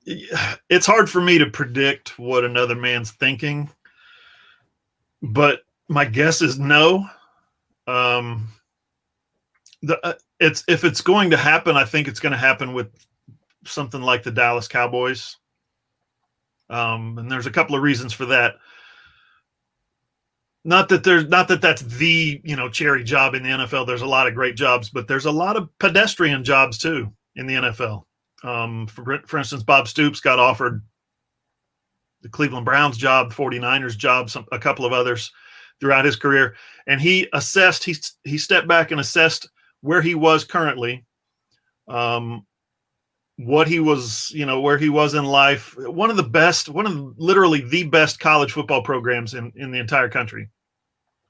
It's hard for me to predict what another man's thinking, but my guess is no. If it's going to happen, I think it's going to happen with something like the Dallas Cowboys. And there's a couple of reasons for that. Not that that's the, cherry job in the NFL. There's a lot of great jobs, but there's a lot of pedestrian jobs too in the NFL. For instance, Bob Stoops got offered the Cleveland Browns job, the 49ers job, a couple of others throughout his career. And he stepped back and assessed where he was currently, what he was, where he was in life. One of literally the best college football programs in the entire country.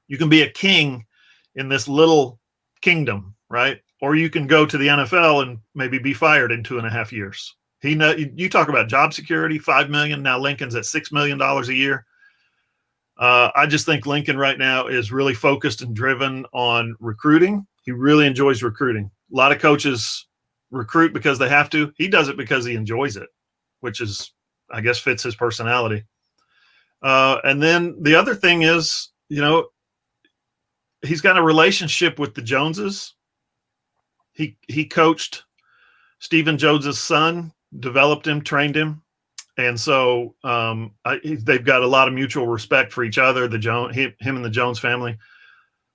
You can be a king in this little kingdom, right? Or you can go to the NFL and maybe be fired in 2.5 years. You talk about job security, $5 million. Now Lincoln's at $6 million a year. I just think Lincoln right now is really focused and driven on recruiting. He really enjoys recruiting. A lot of coaches recruit because they have to. He does it because he enjoys it, which is, I guess, fits his personality. And then the other thing is, he's got a relationship with the Joneses. He coached Stephen Jones's son, developed him, trained him. And so they've got a lot of mutual respect for each other, him and the Jones family.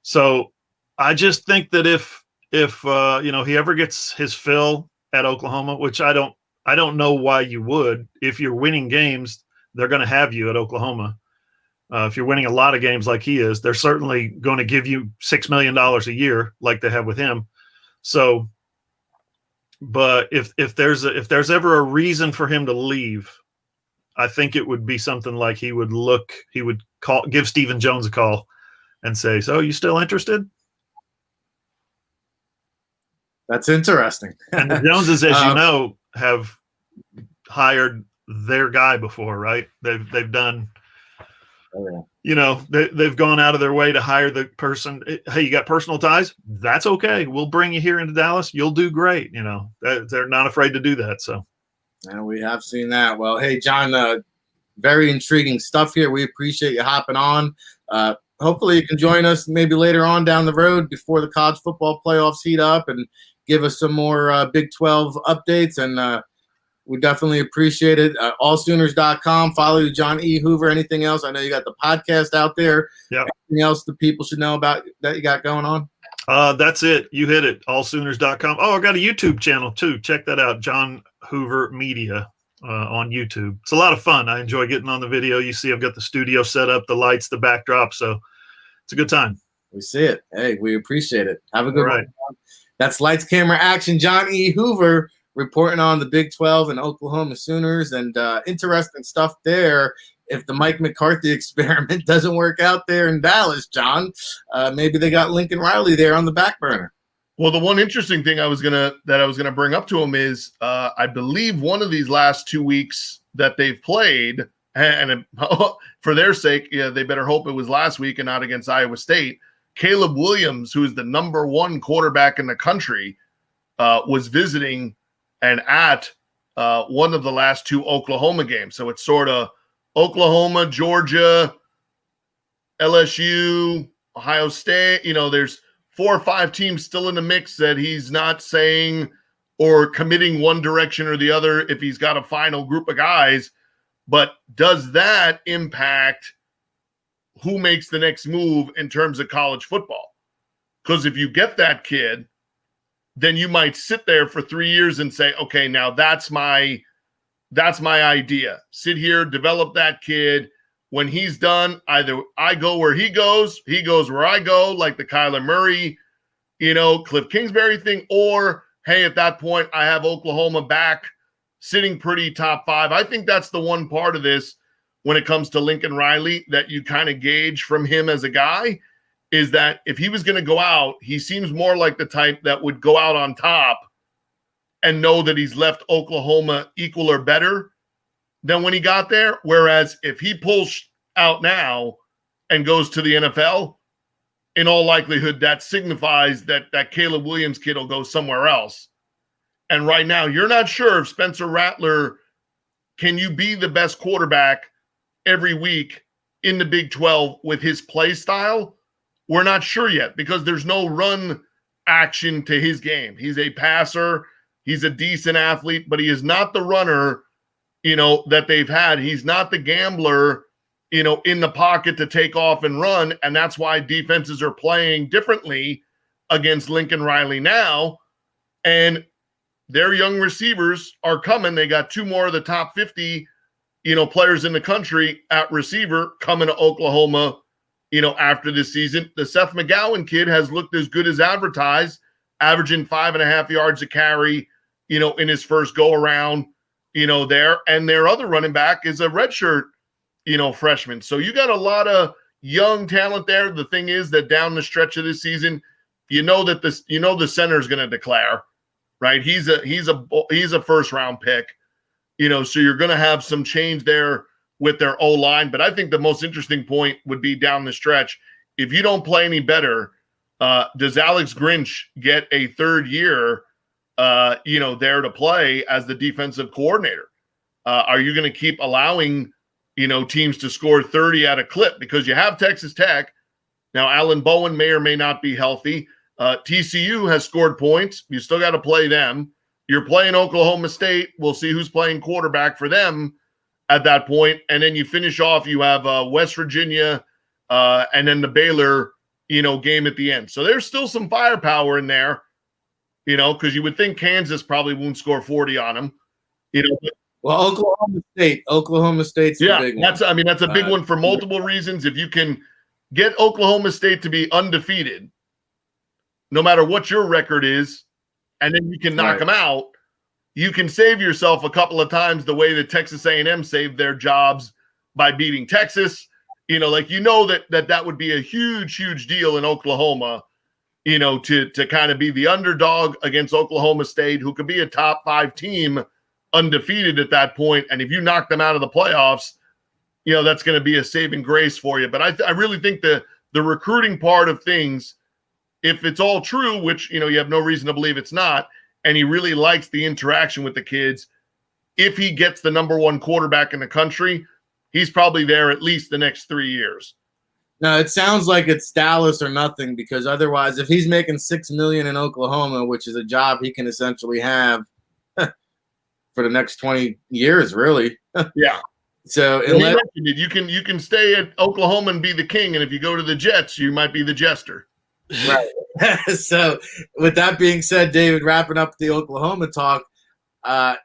So I just think that if he ever gets his fill at Oklahoma, which I don't know why you would. If you're winning games, they're going to have you at Oklahoma. If you're winning a lot of games like he is, they're certainly going to give you $6 million a year like they have with him. So, but if there's ever a reason for him to leave, I think it would be something like he would give Stephen Jones a call and say, "So you still interested?" That's interesting. And the Joneses, as you know, have hired their guy before, right? They've done, they've gone out of their way to hire the person. Hey, you got personal ties? That's okay. We'll bring you here into Dallas. You'll do great. They're not afraid to do that. So. And we have seen that. Well, hey, John, very intriguing stuff here. We appreciate you hopping on. Hopefully you can join us maybe later on down the road before the college football playoffs heat up and give us some more Big 12 updates. And we definitely appreciate it. Allsooners.com. Follow you, John E. Hoover. Anything else? I know you got the podcast out there. Yep. Anything else the people should know about that you got going on? That's it. You hit it. Allsooners.com. Oh, I got a YouTube channel too. Check that out. John Hoover Media on YouTube. It's a lot of fun. I enjoy getting on the video. You see, I've got the studio set up, the lights, the backdrop. So it's a good time. We see it. Hey, we appreciate it. Have a good one. That's Lights, Camera, Action. John E. Hoover reporting on the Big 12 and Oklahoma Sooners, and interesting stuff there. If the Mike McCarthy experiment doesn't work out there in Dallas, John, maybe they got Lincoln Riley there on the back burner. Well, the one interesting thing I was gonna bring up to him is I believe one of these last 2 weeks that they've played, and for their sake, they better hope it was last week and not against Iowa State. Caleb Williams, who is the number 1 quarterback in the country, was visiting and at one of the last 2 Oklahoma games. So it's sort of Oklahoma, Georgia, LSU, Ohio State. There's 4 or 5 teams still in the mix that he's not saying or committing one direction or the other if he's got a final group of guys. But does that impact who makes the next move in terms of college football? Because if you get that kid, then you might sit there for 3 years and say, okay, now that's my idea. Sit here, develop that kid. When he's done, either I go where he goes where I go, like the Kyler Murray, Cliff Kingsbury thing, or hey, at that point, I have Oklahoma back sitting pretty top 5. I think that's the one part of this when it comes to Lincoln Riley that you kind of gauge from him as a guy is that if he was going to go out, he seems more like the type that would go out on top and know that he's left Oklahoma equal or better than when he got there. Whereas if he pulls out now and goes to the NFL, in all likelihood, that signifies that Caleb Williams kid will go somewhere else. And right now, you're not sure if Spencer Rattler, can you be the best quarterback every week in the Big 12 with his play style? We're not sure yet because there's no run action to his game. He's a passer. He's a decent athlete, but he is not the runner, that they've had. He's not the gambler, in the pocket to take off and run. And that's why defenses are playing differently against Lincoln Riley now. And their young receivers are coming. They got 2 more of the top 50, players in the country at receiver coming to Oklahoma, after this season. The Seth McGowan kid has looked as good as advertised, averaging 5.5 yards a carry, in his first go around, there. And their other running back is a redshirt, freshman. So you got a lot of young talent there. The thing is that down the stretch of this season, that the center is going to declare, right? He's a first round pick, so you're going to have some change there with their O-line. But I think the most interesting point would be down the stretch. If you don't play any better, does Alex Grinch get a third year, there to play as the defensive coordinator? Are you going to keep allowing, teams to score 30 at a clip? Because you have Texas Tech. Now, Alan Bowen may or may not be healthy. TCU has scored points. You still got to play them. You're playing Oklahoma State. We'll see who's playing quarterback for them at that point. And then you finish off, you have West Virginia and then the Baylor, game at the end. So there's still some firepower in there, because you would think Kansas probably won't score 40 on them. Well, Oklahoma State's the big one. That's a big one for multiple reasons. If you can get Oklahoma State to be undefeated, no matter what your record is, and then you can knock them out, you can save yourself a couple of times the way that Texas A&M saved their jobs by beating Texas. That would be a huge, huge deal in Oklahoma, to kind of be the underdog against Oklahoma State, who could be a top 5 team undefeated at that point. And if you knock them out of the playoffs, that's going to be a saving grace for you. But I really think the recruiting part of things, if it's all true, which, you have no reason to believe it's not, and he really likes the interaction with the kids, if he gets the number 1 quarterback in the country, he's probably there at least the next 3 years. No, it sounds like it's Dallas or nothing, because otherwise, if he's making $6 million in Oklahoma, which is a job he can essentially have for the next 20 years, really. Yeah. So you can stay at Oklahoma and be the king, and if you go to the Jets, you might be the jester. Right. So with that being said, David, wrapping up the Oklahoma talk,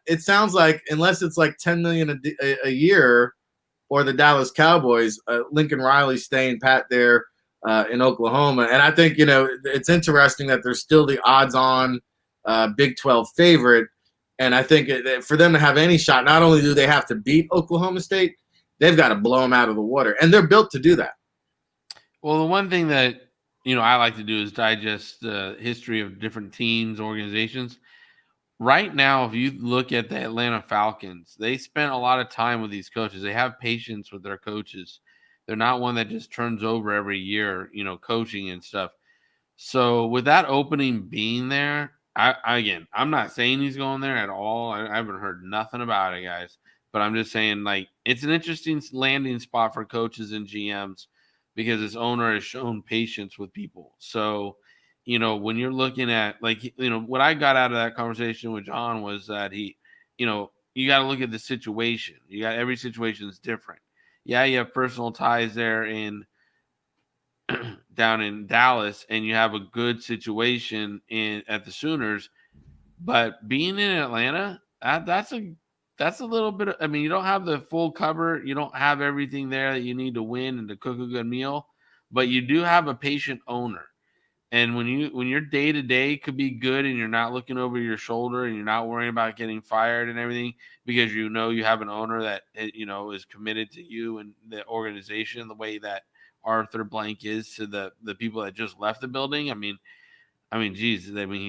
it sounds like unless it's like $10 million a year, or the Dallas Cowboys, Lincoln Riley's staying pat there in Oklahoma. And I think, it's interesting that they're still the odds-on Big 12 favorite. And I think for them to have any shot, not only do they have to beat Oklahoma State, they've got to blow them out of the water. And they're built to do that. Well, the one thing that, I like to do is digest the history of different teams, organizations. Right now, if you look at the Atlanta Falcons, they spent a lot of time with these coaches. They have patience with their coaches. They're not one that just turns over every year, coaching and stuff. So with that opening being there, I'm not saying he's going there at all. I haven't heard nothing about it, guys. But I'm just saying, it's an interesting landing spot for coaches and GMs because his owner has shown patience with people. So, when you're looking at what I got out of that conversation with John was that you got to look at the situation. Every situation is different. Yeah, you have personal ties there down in Dallas, and you have a good situation at the Sooners. But being in Atlanta, that's a little bit. You don't have the full cover. You don't have everything there that you need to win and to cook a good meal, but you do have a patient owner. And when your day to day could be good, and you're not looking over your shoulder, and you're not worrying about getting fired and everything, because you have an owner that is committed to you and the organization the way that Arthur Blank is to the people that just left the building. He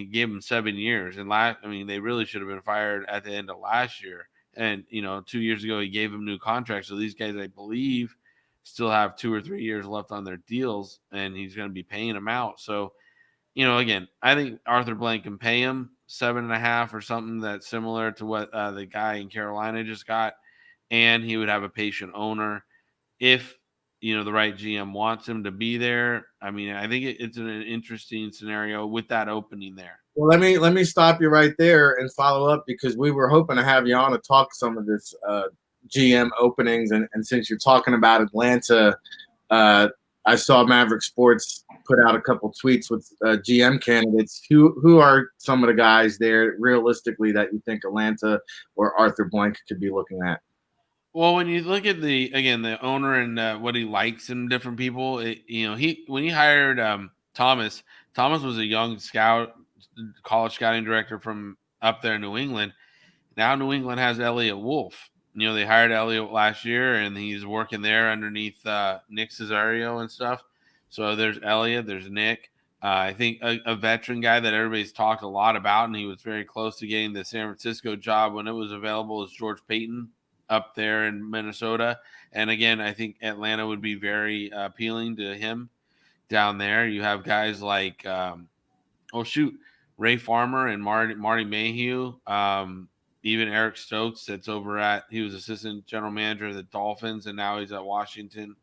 gave them 7 years, and they really should have been fired at the end of last year. And 2 years ago he gave them new contracts, so these guys, I believe, still have 2 or 3 years left on their deals, and he's going to be paying them out. So, again, I think Arthur Blank can pay him 7.5 or something that's similar to what the guy in Carolina just got, and he would have a patient owner if the right GM wants him to be there. I think it's an interesting scenario with that opening there. Well, let me stop you right there and follow up, because we were hoping to have you on to talk some of this GM openings, and since you're talking about Atlanta, I saw Maverick Sports put out a couple tweets with GM candidates. Who are some of the guys there realistically that you think Atlanta or Arthur Blank could be looking at? Well, when you look at the owner and what he likes in different people, when he hired Thomas was a young scout, college scouting director from up there in New England. Now New England has Elliott Wolf. They hired Elliott last year, and he's working there underneath Nick Cesario and stuff. So there's Elliott, there's Nick. I think a veteran guy that everybody's talked a lot about, and he was very close to getting the San Francisco job when it was available, is George Payton up there in Minnesota. And again, I think Atlanta would be very appealing to him down there. You have guys like, Ray Farmer and Marty Mayhew. Even Eric Stokes, he was assistant general manager of the Dolphins, and now he's at Washington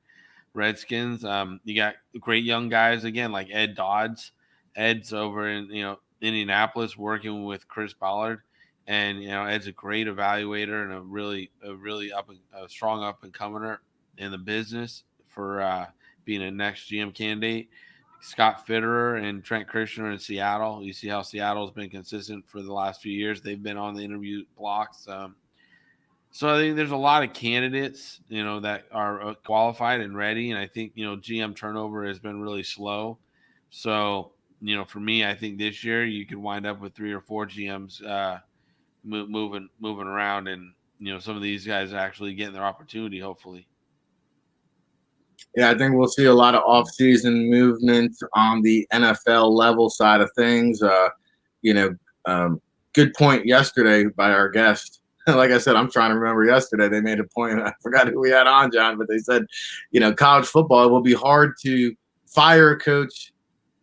Redskins. You got great young guys again, like Ed Dodds. Ed's over in Indianapolis working with Chris Ballard, and Ed's a great evaluator and a really strong up and comer in the business for being a next GM candidate. Scott Fitterer and Trent Kirshner in Seattle. You see how Seattle's been consistent for the last few years. They've been on the interview blocks. So I think there's a lot of candidates, that are qualified and ready. And I think, GM turnover has been really slow. So, for me, I think this year you could wind up with 3 or 4 GMs moving around, and, some of these guys actually getting their opportunity, hopefully. Yeah, I think we'll see a lot of off-season movement on the NFL level side of things. Good point yesterday by our guest. Like I said, I'm trying to remember yesterday. They made a point. I forgot who we had on, John, but they said, college football, it will be hard to fire a coach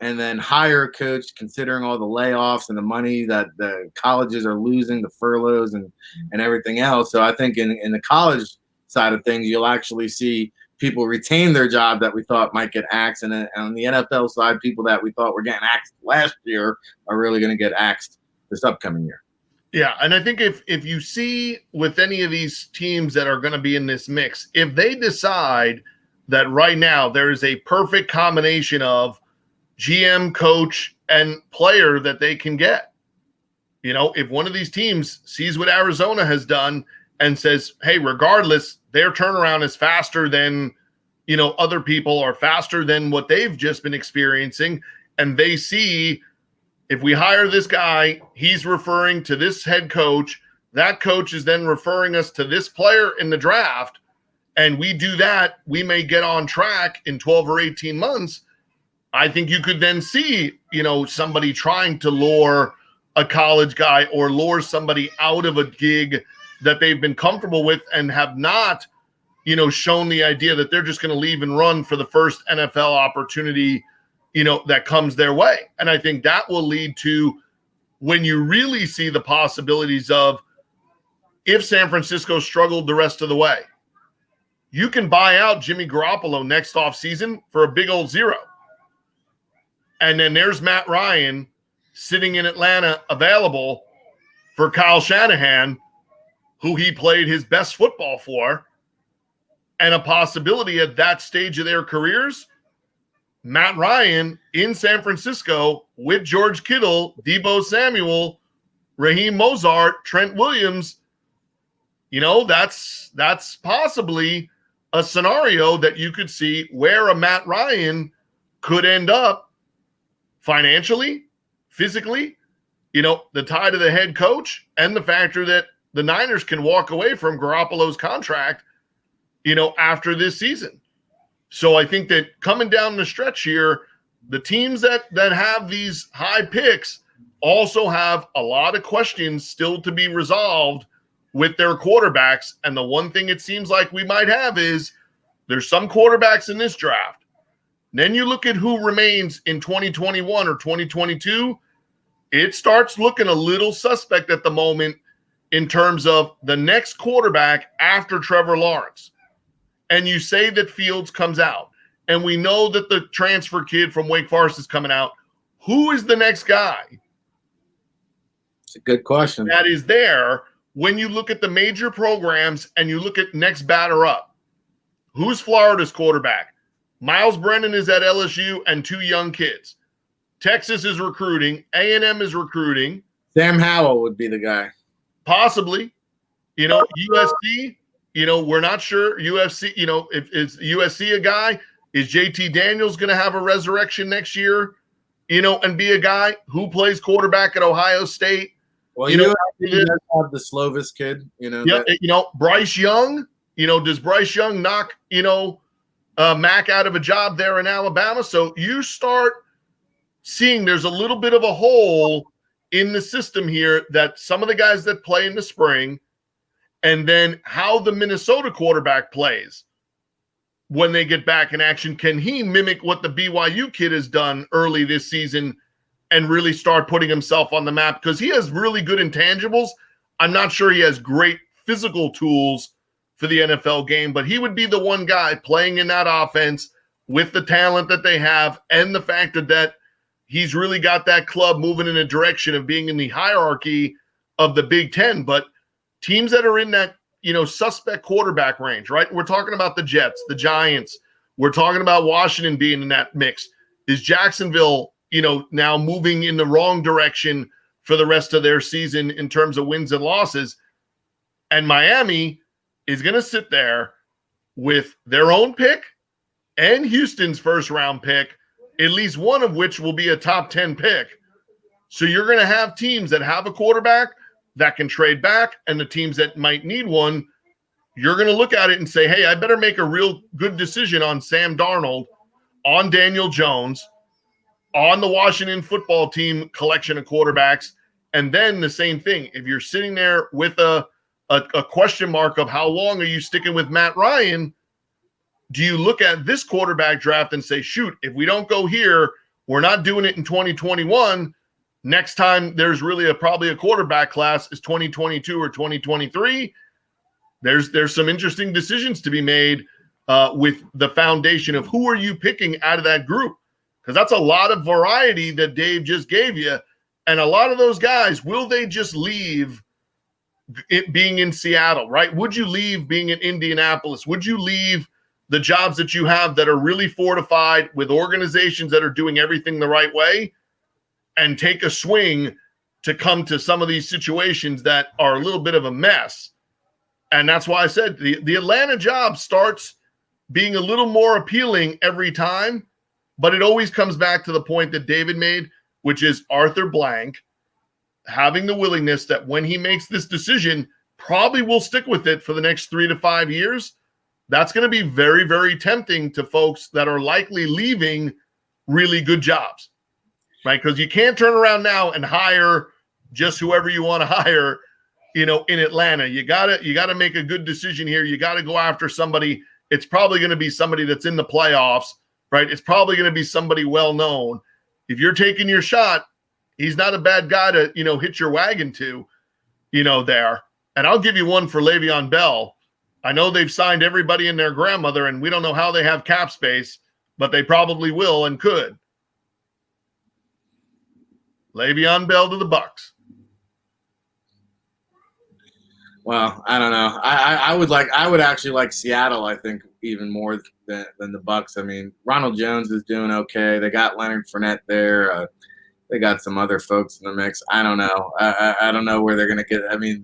and then hire a coach considering all the layoffs and the money that the colleges are losing, the furloughs and everything else. So I think in the college side of things, you'll actually see people retain their job that we thought might get axed. And on the NFL side, people that we thought were getting axed last year are really going to get axed this upcoming year. Yeah, and I think if you see with any of these teams that are going to be in this mix, if they decide that right now there is a perfect combination of GM, coach, and player that they can get, if one of these teams sees what Arizona has done and says, hey, regardless, their turnaround is faster than, other people, or faster than what they've just been experiencing. And they see, if we hire this guy, he's referring to this head coach. That coach is then referring us to this player in the draft. And we do that, we may get on track in 12 or 18 months. I think you could then see, somebody trying to lure a college guy or lure somebody out of a gig that they've been comfortable with and have not, shown the idea that they're just going to leave and run for the first NFL opportunity, that comes their way. And I think that will lead to, when you really see the possibilities of, if San Francisco struggled the rest of the way, you can buy out Jimmy Garoppolo next offseason for a big old zero. And then there's Matt Ryan sitting in Atlanta available for Kyle Shanahan, who he played his best football for, and a possibility at that stage of their careers, Matt Ryan in San Francisco with George Kittle, Deebo Samuel, Raheem Mostert, Trent Williams. That's possibly a scenario that you could see where a Matt Ryan could end up financially, physically, the tie to the head coach, and the factor that the Niners can walk away from Garoppolo's contract, after this season. So I think that coming down the stretch here, the teams that have these high picks also have a lot of questions still to be resolved with their quarterbacks. And the one thing it seems like we might have is there's some quarterbacks in this draft. Then you look at who remains in 2021 or 2022, it starts looking a little suspect at the moment in terms of the next quarterback after Trevor Lawrence. And you say that Fields comes out, and we know that the transfer kid from Wake Forest is coming out. Who is the next guy? It's a good question. That is there when you look at the major programs and you look at next batter up. Who's Florida's quarterback? Miles Brennan is at LSU and 2 young kids. Texas is recruiting. A&M is recruiting. Sam Howell would be the guy. Possibly. USC, we're not sure. UFC, if is USC a guy? Is JT Daniels going to have a resurrection next year, and be a guy who plays quarterback at Ohio State? Well, you know, guys have the Slovis kid, Bryce Young, does Bryce Young knock, Mac out of a job there in Alabama? So you start seeing there's a little bit of a hole in the system here that some of the guys that play in the spring, and then how the Minnesota quarterback plays when they get back in action. Can he mimic what the BYU kid has done early this season and really start putting himself on the map? Because he has really good intangibles. I'm not sure he has great physical tools for the NFL game, but he would be the one guy playing in that offense with the talent that they have and the fact that he's really got that club moving in a direction of being in the hierarchy of the Big Ten. But teams that are in that, suspect quarterback range, right? We're talking about the Jets, the Giants. We're talking about Washington being in that mix. Is Jacksonville, now moving in the wrong direction for the rest of their season in terms of wins and losses? And Miami is going to sit there with their own pick and Houston's first round pick, at least one of which will be a top 10 pick. So you're going to have teams that have a quarterback that can trade back, and the teams that might need one, you're going to look at it and say, hey, I better make a real good decision on Sam Darnold, on Daniel Jones, on the Washington football team collection of quarterbacks. And then the same thing, if you're sitting there with a question mark of how long are you sticking with Matt Ryan, do you look at this quarterback draft and say, shoot, if we don't go here, we're not doing it in 2021. Next time there's really probably a quarterback class is 2022 or 2023. There's some interesting decisions to be made with the foundation of who are you picking out of that group, because that's a lot of variety that Dave just gave you. And a lot of those guys, will they just leave it being in Seattle, right? Would you leave being in Indianapolis? Would you leave the jobs that you have that are really fortified with organizations that are doing everything the right way and take a swing to come to some of these situations that are a little bit of a mess? And that's why I said the Atlanta job starts being a little more appealing every time, but it always comes back to the point that David made, which is Arthur Blank having the willingness that when he makes this decision, probably will stick with it for the next 3 to 5 years. That's going to be very, very tempting to folks that are likely leaving really good jobs, right? Because you can't turn around now and hire just whoever you want to hire, in Atlanta. You gotta make a good decision here. You got to go after somebody. It's probably going to be somebody that's in the playoffs, right? It's probably going to be somebody well-known. If you're taking your shot, he's not a bad guy to, hit your wagon to, there. And I'll give you one for Le'Veon Bell. I know they've signed everybody and their grandmother, and we don't know how they have cap space, but they probably will and could. Le'Veon Bell to the Bucs. Well, I don't know. I would actually like Seattle, I think, even more than the Bucs. I mean, Ronald Jones is doing okay. They got Leonard Fournette there. They got some other folks in the mix. I don't know. I don't know where they're going to get. I mean,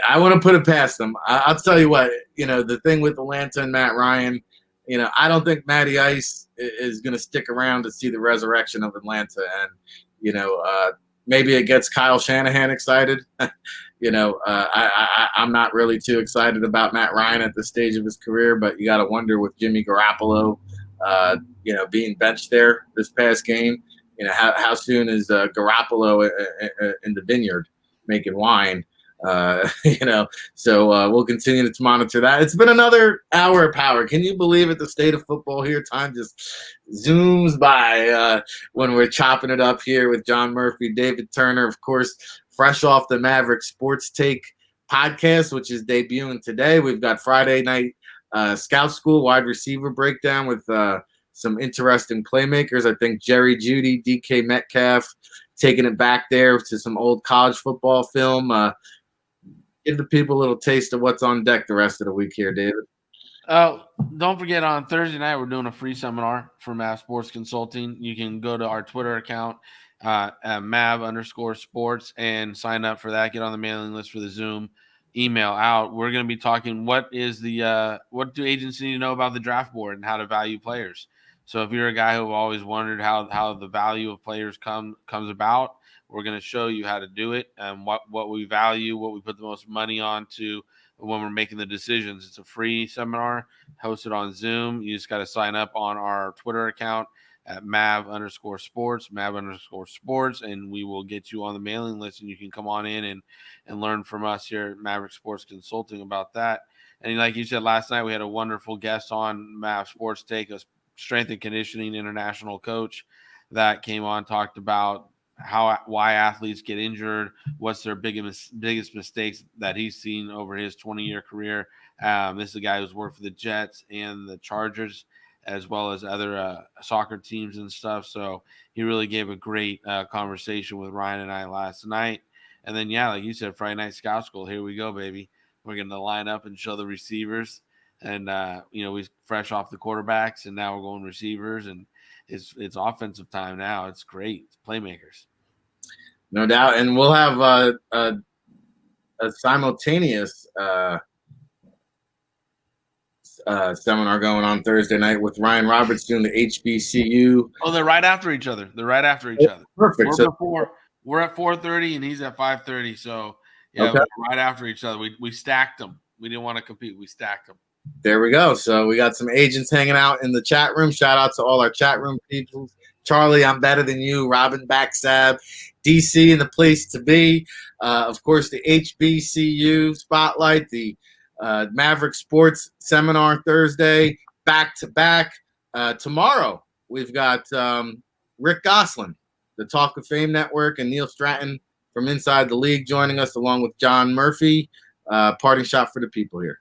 I want to put it past them. I'll tell you what, the thing with Atlanta and Matt Ryan, I don't think Matty Ice is going to stick around to see the resurrection of Atlanta. And, maybe it gets Kyle Shanahan excited. I'm not really too excited about Matt Ryan at this stage of his career, but you got to wonder with Jimmy Garoppolo, being benched there this past game, how soon is Garoppolo in the vineyard making wine? So we'll continue to monitor that. It's been another hour of power. Can you believe it? The state of football here. Time just zooms by when we're chopping it up here with John Murphy, David Turner, of course, fresh off the Maverick Sports Take podcast, which is debuting today. We've got Friday night Scout School wide receiver breakdown with some interesting playmakers. I think Jerry Jeudy, DK Metcalf, taking it back there to some old college football film. Give the people a little taste of what's on deck the rest of the week here, David. Don't forget, on Thursday night, we're doing a free seminar for Mav Sports Consulting. You can go to our Twitter account, at Mav_sports, and sign up for that. Get on the mailing list for the Zoom email out. We're going to be talking what do agents need to know about the draft board and how to value players. So if you're a guy who always wondered how the value of players comes about, we're going to show you how to do it and what we value, what we put the most money on to when we're making the decisions. It's a free seminar hosted on Zoom. You just got to sign up on our Twitter account at mav_sports, and we will get you on the mailing list, and you can come on in and learn from us here at Maverick Sports Consulting about that. And like you said last night, we had a wonderful guest on Mav Sports Take, a strength and conditioning international coach that came on, talked about why athletes get injured, what's their biggest mistakes that he's seen over his 20-year career. This is a guy who's worked for the Jets and the Chargers, as well as other soccer teams and stuff. So he really gave a great conversation with Ryan and I last night. And then, yeah, like you said, Friday Night Scout School, here we go, baby. We're going to line up and show the receivers. And, we fresh off the quarterbacks, and now we're going receivers. And it's offensive time now. It's great. It's playmakers. No doubt. And we'll have a simultaneous seminar going on Thursday night with Ryan Roberts doing the HBCU. Oh, they're right after each other. Perfect. We're at 4:30 and he's at 5:30. So yeah, okay. We're right after each other. We stacked them. We didn't want to compete. We stacked them. There we go. So we got some agents hanging out in the chat room. Shout out to all our chat room people. Charlie, I'm better than you. Robin Backstab, DC in the place to be. Of course, the HBCU spotlight, the Maverick Sports Seminar Thursday, back to back. Tomorrow, we've got Rick Gosselin, the Talk of Fame Network, and Neil Stratton from Inside the League joining us, along with John Murphy. Parting shot for the people here.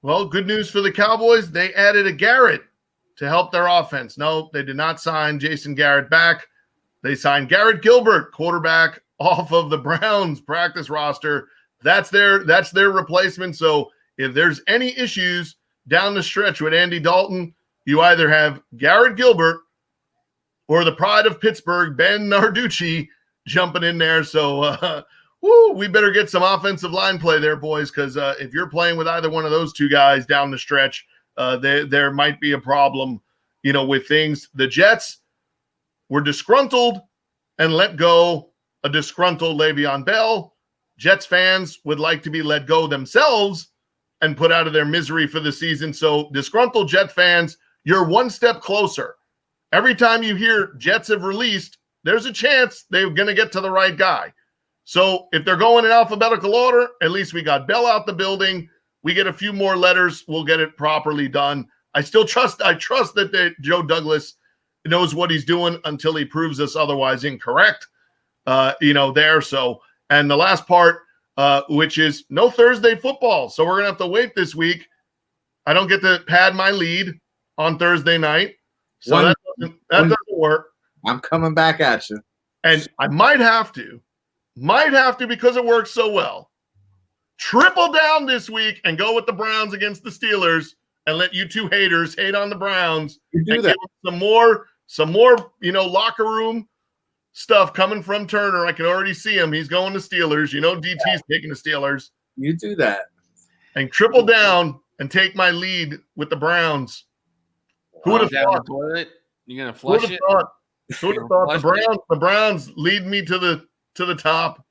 Well, good news for the Cowboys. They added a Garrett to help their offense. No, they did not sign Jason Garrett back. They signed Garrett Gilbert, quarterback off of the Browns practice roster. That's their replacement. So if there's any issues down the stretch with Andy Dalton, you either have Garrett Gilbert or the pride of Pittsburgh, Ben Narducci, jumping in there. So we better get some offensive line play there, boys, because if you're playing with either one of those two guys down the stretch, there might be a problem, with things. The Jets were disgruntled and let go a disgruntled Le'Veon Bell. Jets fans would like to be let go themselves and put out of their misery for the season. So disgruntled Jet fans, you're one step closer. Every time you hear Jets have released, there's a chance they're going to get to the right guy. So if they're going in alphabetical order, at least we got Bell out the building. We get a few more letters. We'll get it properly done. I trust that Joe Douglas knows what he's doing until he proves us otherwise incorrect, there. So, and the last part, which is no Thursday football. So we're going to have to wait this week. I don't get to pad my lead on Thursday night. So that doesn't work. I'm coming back at you. And I might have to because it works so well. Triple down this week and go with the Browns against the Steelers and let you two haters hate on the Browns. You do and that. Give some more, locker room stuff coming from Turner. I can already see him. He's going to Steelers. DT's taking the Steelers. You do that. And triple down and take my lead with the Browns. Who would have thought? You're gonna flush it. Who would have thought the Browns lead me to the top?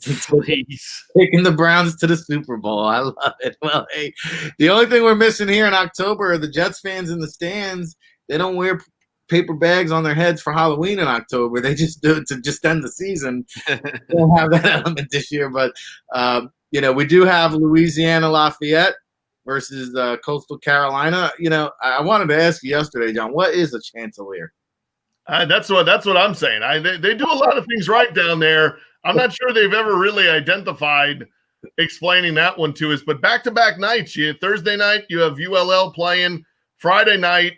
Please. Taking the Browns to the Super Bowl. I love it. Well, hey, the only thing we're missing here in October are the Jets fans in the stands. They don't wear paper bags on their heads for Halloween in October. They just do it to just end the season. They don't have that element this year, but we do have Louisiana Lafayette versus Coastal Carolina. I wanted to ask you yesterday, John, what is a Chanticleer? That's what I'm saying. They do a lot of things right down there. I'm not sure they've ever really identified explaining that one to us. But back-to-back nights, Thursday night you have ULL playing. Friday night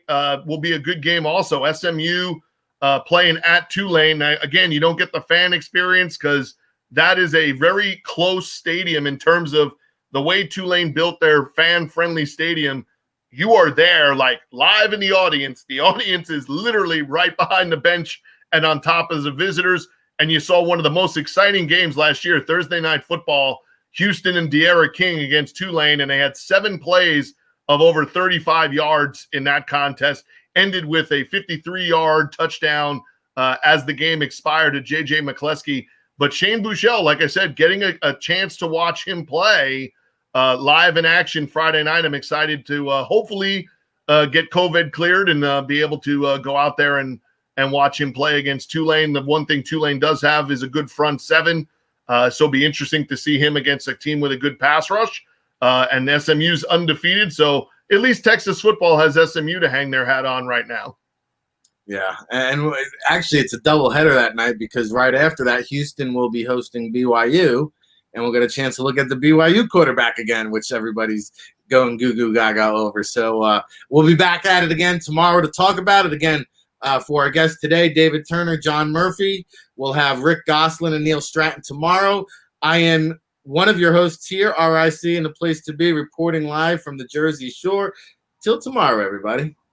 will be a good game also. SMU playing at Tulane. Now, again, you don't get the fan experience because that is a very close stadium in terms of the way Tulane built their fan-friendly stadium. You are there like live in the audience. The audience is literally right behind the bench and on top as the visitors. And you saw one of the most exciting games last year, Thursday Night Football, Houston and De'Ara King against Tulane, and they had 7 plays of over 35 yards in that contest. ended with a 53-yard touchdown as the game expired to J.J. McCleskey. But Shane Buechele, like I said, getting a chance to watch him play live in action Friday night. I'm excited to hopefully get COVID cleared and be able to go out there and watch him play against Tulane. The one thing Tulane does have is a good front seven. So it'll be interesting to see him against a team with a good pass rush. And SMU's undefeated. So at least Texas football has SMU to hang their hat on right now. Yeah, and actually it's a doubleheader that night because right after that, Houston will be hosting BYU, and we'll get a chance to look at the BYU quarterback again, which everybody's going goo gaga over. So we'll be back at it again tomorrow to talk about it again. For our guests today, David Turner, John Murphy. We'll have Rick Goslin and Neil Stratton tomorrow. I am one of your hosts here, RIC, and the place to be, reporting live from the Jersey Shore. Till tomorrow, everybody.